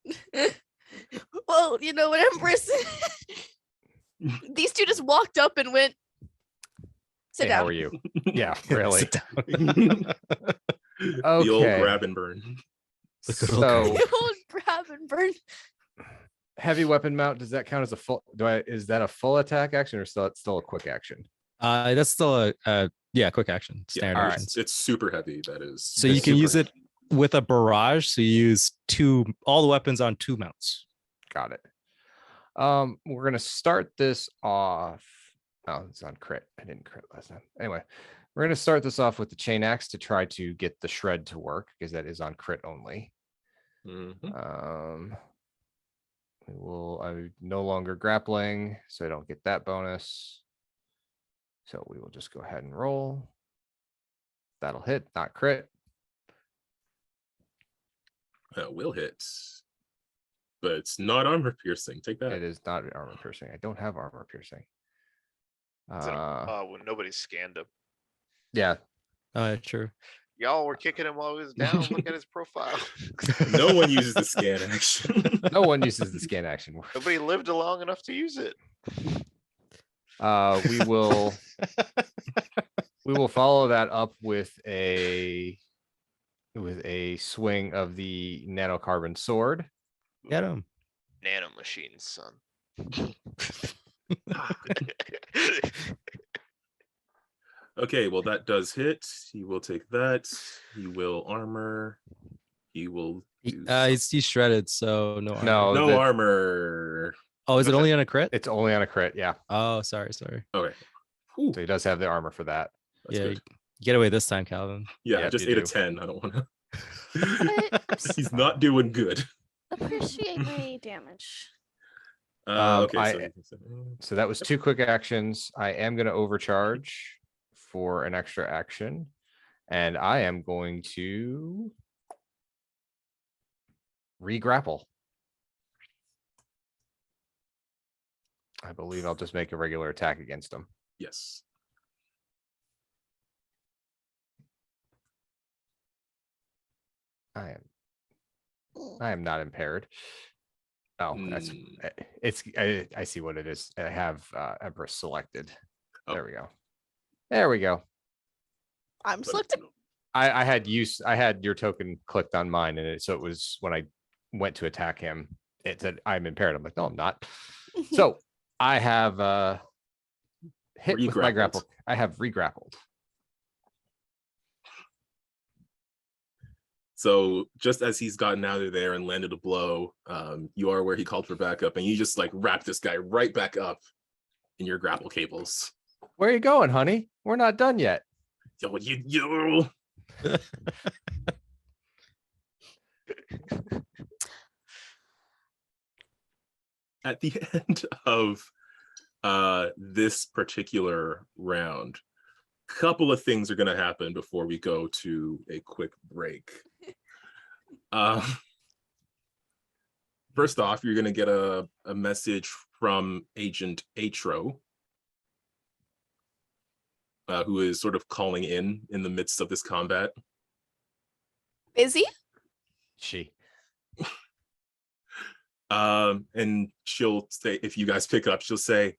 [SPEAKER 5] Well, you know what, Empress? These two just walked up and went, sit
[SPEAKER 3] Hey, how
[SPEAKER 5] down.
[SPEAKER 3] are you? Yeah, really.
[SPEAKER 2] Sit down.
[SPEAKER 1] The old
[SPEAKER 3] Okay.
[SPEAKER 1] grab and burn.
[SPEAKER 2] The good old
[SPEAKER 3] So
[SPEAKER 5] You won't grab and burn.
[SPEAKER 3] heavy weapon mount, does that count as a full? Is that a full attack action or still a quick action?
[SPEAKER 2] That's still a quick action. Standard
[SPEAKER 3] alright.
[SPEAKER 2] actions.
[SPEAKER 1] It's super heavy. That is.
[SPEAKER 2] So you can
[SPEAKER 3] super
[SPEAKER 2] use it with a barrage. So you use all the weapons on 2 mounts.
[SPEAKER 3] Got it. We're gonna start this off. Oh, it's on crit. I didn't crit last time. Anyway, we're gonna start this off with the chain axe to try to get the shred to work because that is on crit only.
[SPEAKER 1] Mhm.
[SPEAKER 3] I'm no longer grappling, so I don't get that bonus. So we will just go ahead and roll. That'll hit, not crit.
[SPEAKER 1] Will hit. But it's not armor piercing. Take that.
[SPEAKER 3] It is not armor piercing. I don't have armor piercing.
[SPEAKER 4] Is it when nobody scanned him.
[SPEAKER 3] Yeah,
[SPEAKER 2] True.
[SPEAKER 4] Y'all were kicking him while he was down. Look at his profile.
[SPEAKER 1] No one uses the scan action.
[SPEAKER 3] no one uses the scan action.
[SPEAKER 4] Nobody lived long enough to use it.
[SPEAKER 3] We will follow that up with a swing of the nanocarbon sword.
[SPEAKER 2] Get him.
[SPEAKER 4] Nano machines, son.
[SPEAKER 1] Okay, well that does hit. He will take that. He will armor. He will do
[SPEAKER 2] He's shredded, so no armor.
[SPEAKER 3] No,
[SPEAKER 1] no armor.
[SPEAKER 2] Oh, is it only on a crit?
[SPEAKER 3] it's only on a crit. Yeah,
[SPEAKER 2] Oh, sorry.
[SPEAKER 1] Okay. Whew,
[SPEAKER 3] so he does have the armor for that.
[SPEAKER 1] that's
[SPEAKER 2] Yeah,
[SPEAKER 1] good.
[SPEAKER 2] get away this time, Calvin.
[SPEAKER 1] Yeah,
[SPEAKER 3] Yeah,
[SPEAKER 1] just
[SPEAKER 3] you
[SPEAKER 1] ate a
[SPEAKER 3] do.
[SPEAKER 1] 10. I don't want to.
[SPEAKER 5] But
[SPEAKER 1] He's not doing good.
[SPEAKER 5] appreciate my damage.
[SPEAKER 1] Okay,
[SPEAKER 3] So that was 2 quick actions. I am going to overcharge for an extra action, and I am going to re-grapple. I believe I'll just make a regular attack against him.
[SPEAKER 1] yes.
[SPEAKER 3] I am not impaired. Oh, that's
[SPEAKER 1] Mm.
[SPEAKER 3] I see what it is. I have Empress selected.
[SPEAKER 1] Oh.
[SPEAKER 3] There we go. There we go.
[SPEAKER 5] I'm
[SPEAKER 1] But-
[SPEAKER 5] selected.
[SPEAKER 3] I had your token clicked on mine, and so it was when I went to attack him, it said I'm impaired. I'm like, no, I'm not. So I have hit with my grapple.
[SPEAKER 1] Re-grappled.
[SPEAKER 3] I have re-grappled.
[SPEAKER 1] So just as he's gotten out of there and landed a blow, you are where he called for backup, and you just like wrap this guy right back up in your grapple cables.
[SPEAKER 3] Where are you going, honey? We're not done yet.
[SPEAKER 1] Yo. At the end of this particular round, a couple of things are going to happen before we go to a quick break. First off, you're going to get a message from Agent Atro, who is sort of calling in the midst of this combat.
[SPEAKER 5] Busy?
[SPEAKER 3] She.
[SPEAKER 1] And she'll say, if you guys pick up, she'll say,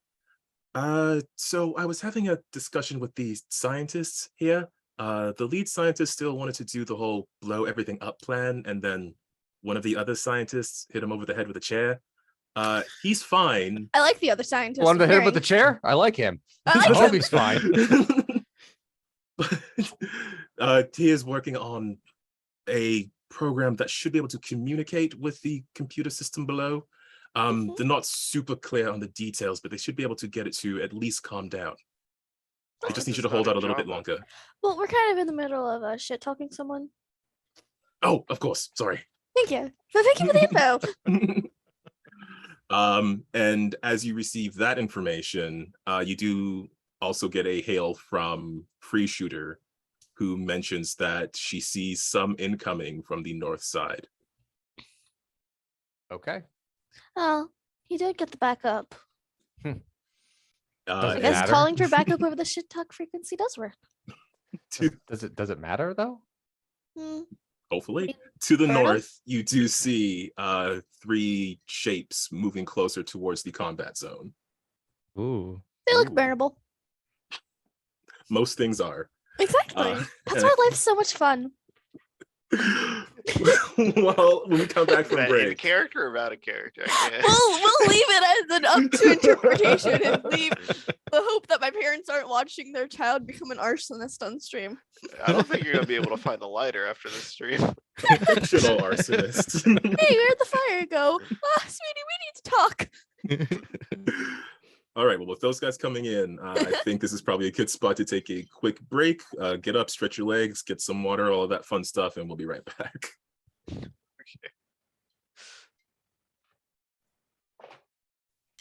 [SPEAKER 1] so I was having a discussion with the scientists here. The lead scientist still wanted to do the whole blow everything up plan, and then one of the other scientists hit him over the head with a chair. He's fine.
[SPEAKER 5] I like the other scientist.
[SPEAKER 3] One to hit him with the
[SPEAKER 5] hearing.
[SPEAKER 3] chair? I like him.
[SPEAKER 5] I
[SPEAKER 3] I
[SPEAKER 5] like
[SPEAKER 3] hope
[SPEAKER 5] him.
[SPEAKER 3] he's fine.
[SPEAKER 1] He is working on a program that should be able to communicate with the computer system below. They're not super clear on the details, but they should be able to get it to at least calm down. They just need you to hold out a little bit longer.
[SPEAKER 5] Well, we're kind of in the middle of shit talking someone.
[SPEAKER 1] Oh, of course. Sorry.
[SPEAKER 5] Thank you. So thank you for the info.
[SPEAKER 1] And as you receive that information, you do also get a hail from Free Shooter, who mentions that she sees some incoming from the north side.
[SPEAKER 3] Okay.
[SPEAKER 5] Oh, he did get the backup. I
[SPEAKER 3] Does it
[SPEAKER 5] guess
[SPEAKER 3] matter?
[SPEAKER 5] calling for backup over the shit talk frequency does work.
[SPEAKER 3] Does it matter though?
[SPEAKER 5] Hmm.
[SPEAKER 1] Hopefully. To the
[SPEAKER 5] Fair enough.
[SPEAKER 1] north, you do see 3 shapes moving closer towards the combat zone.
[SPEAKER 2] Ooh.
[SPEAKER 5] They look
[SPEAKER 3] Ooh.
[SPEAKER 5] bearable.
[SPEAKER 1] Most things are.
[SPEAKER 5] Exactly. That's
[SPEAKER 1] and
[SPEAKER 5] why life's so much fun.
[SPEAKER 1] Well, when we come back
[SPEAKER 4] Is
[SPEAKER 1] from
[SPEAKER 4] that in
[SPEAKER 1] break,
[SPEAKER 4] character or out of character? I can't-
[SPEAKER 5] We'll leave it as an up to interpretation and leave the hope that my parents aren't watching their child become an arsonist on stream.
[SPEAKER 4] I don't think you're gonna be able to find the lighter after this stream.
[SPEAKER 1] fictional arsonist.
[SPEAKER 5] Hey, where'd the fire go? Ah, sweetie, we need to talk.
[SPEAKER 1] All right, well, with those guys coming in, I think this is probably a good spot to take a quick break, get up, stretch your legs, get some water, all of that fun stuff, and we'll be right back.
[SPEAKER 4] Okay.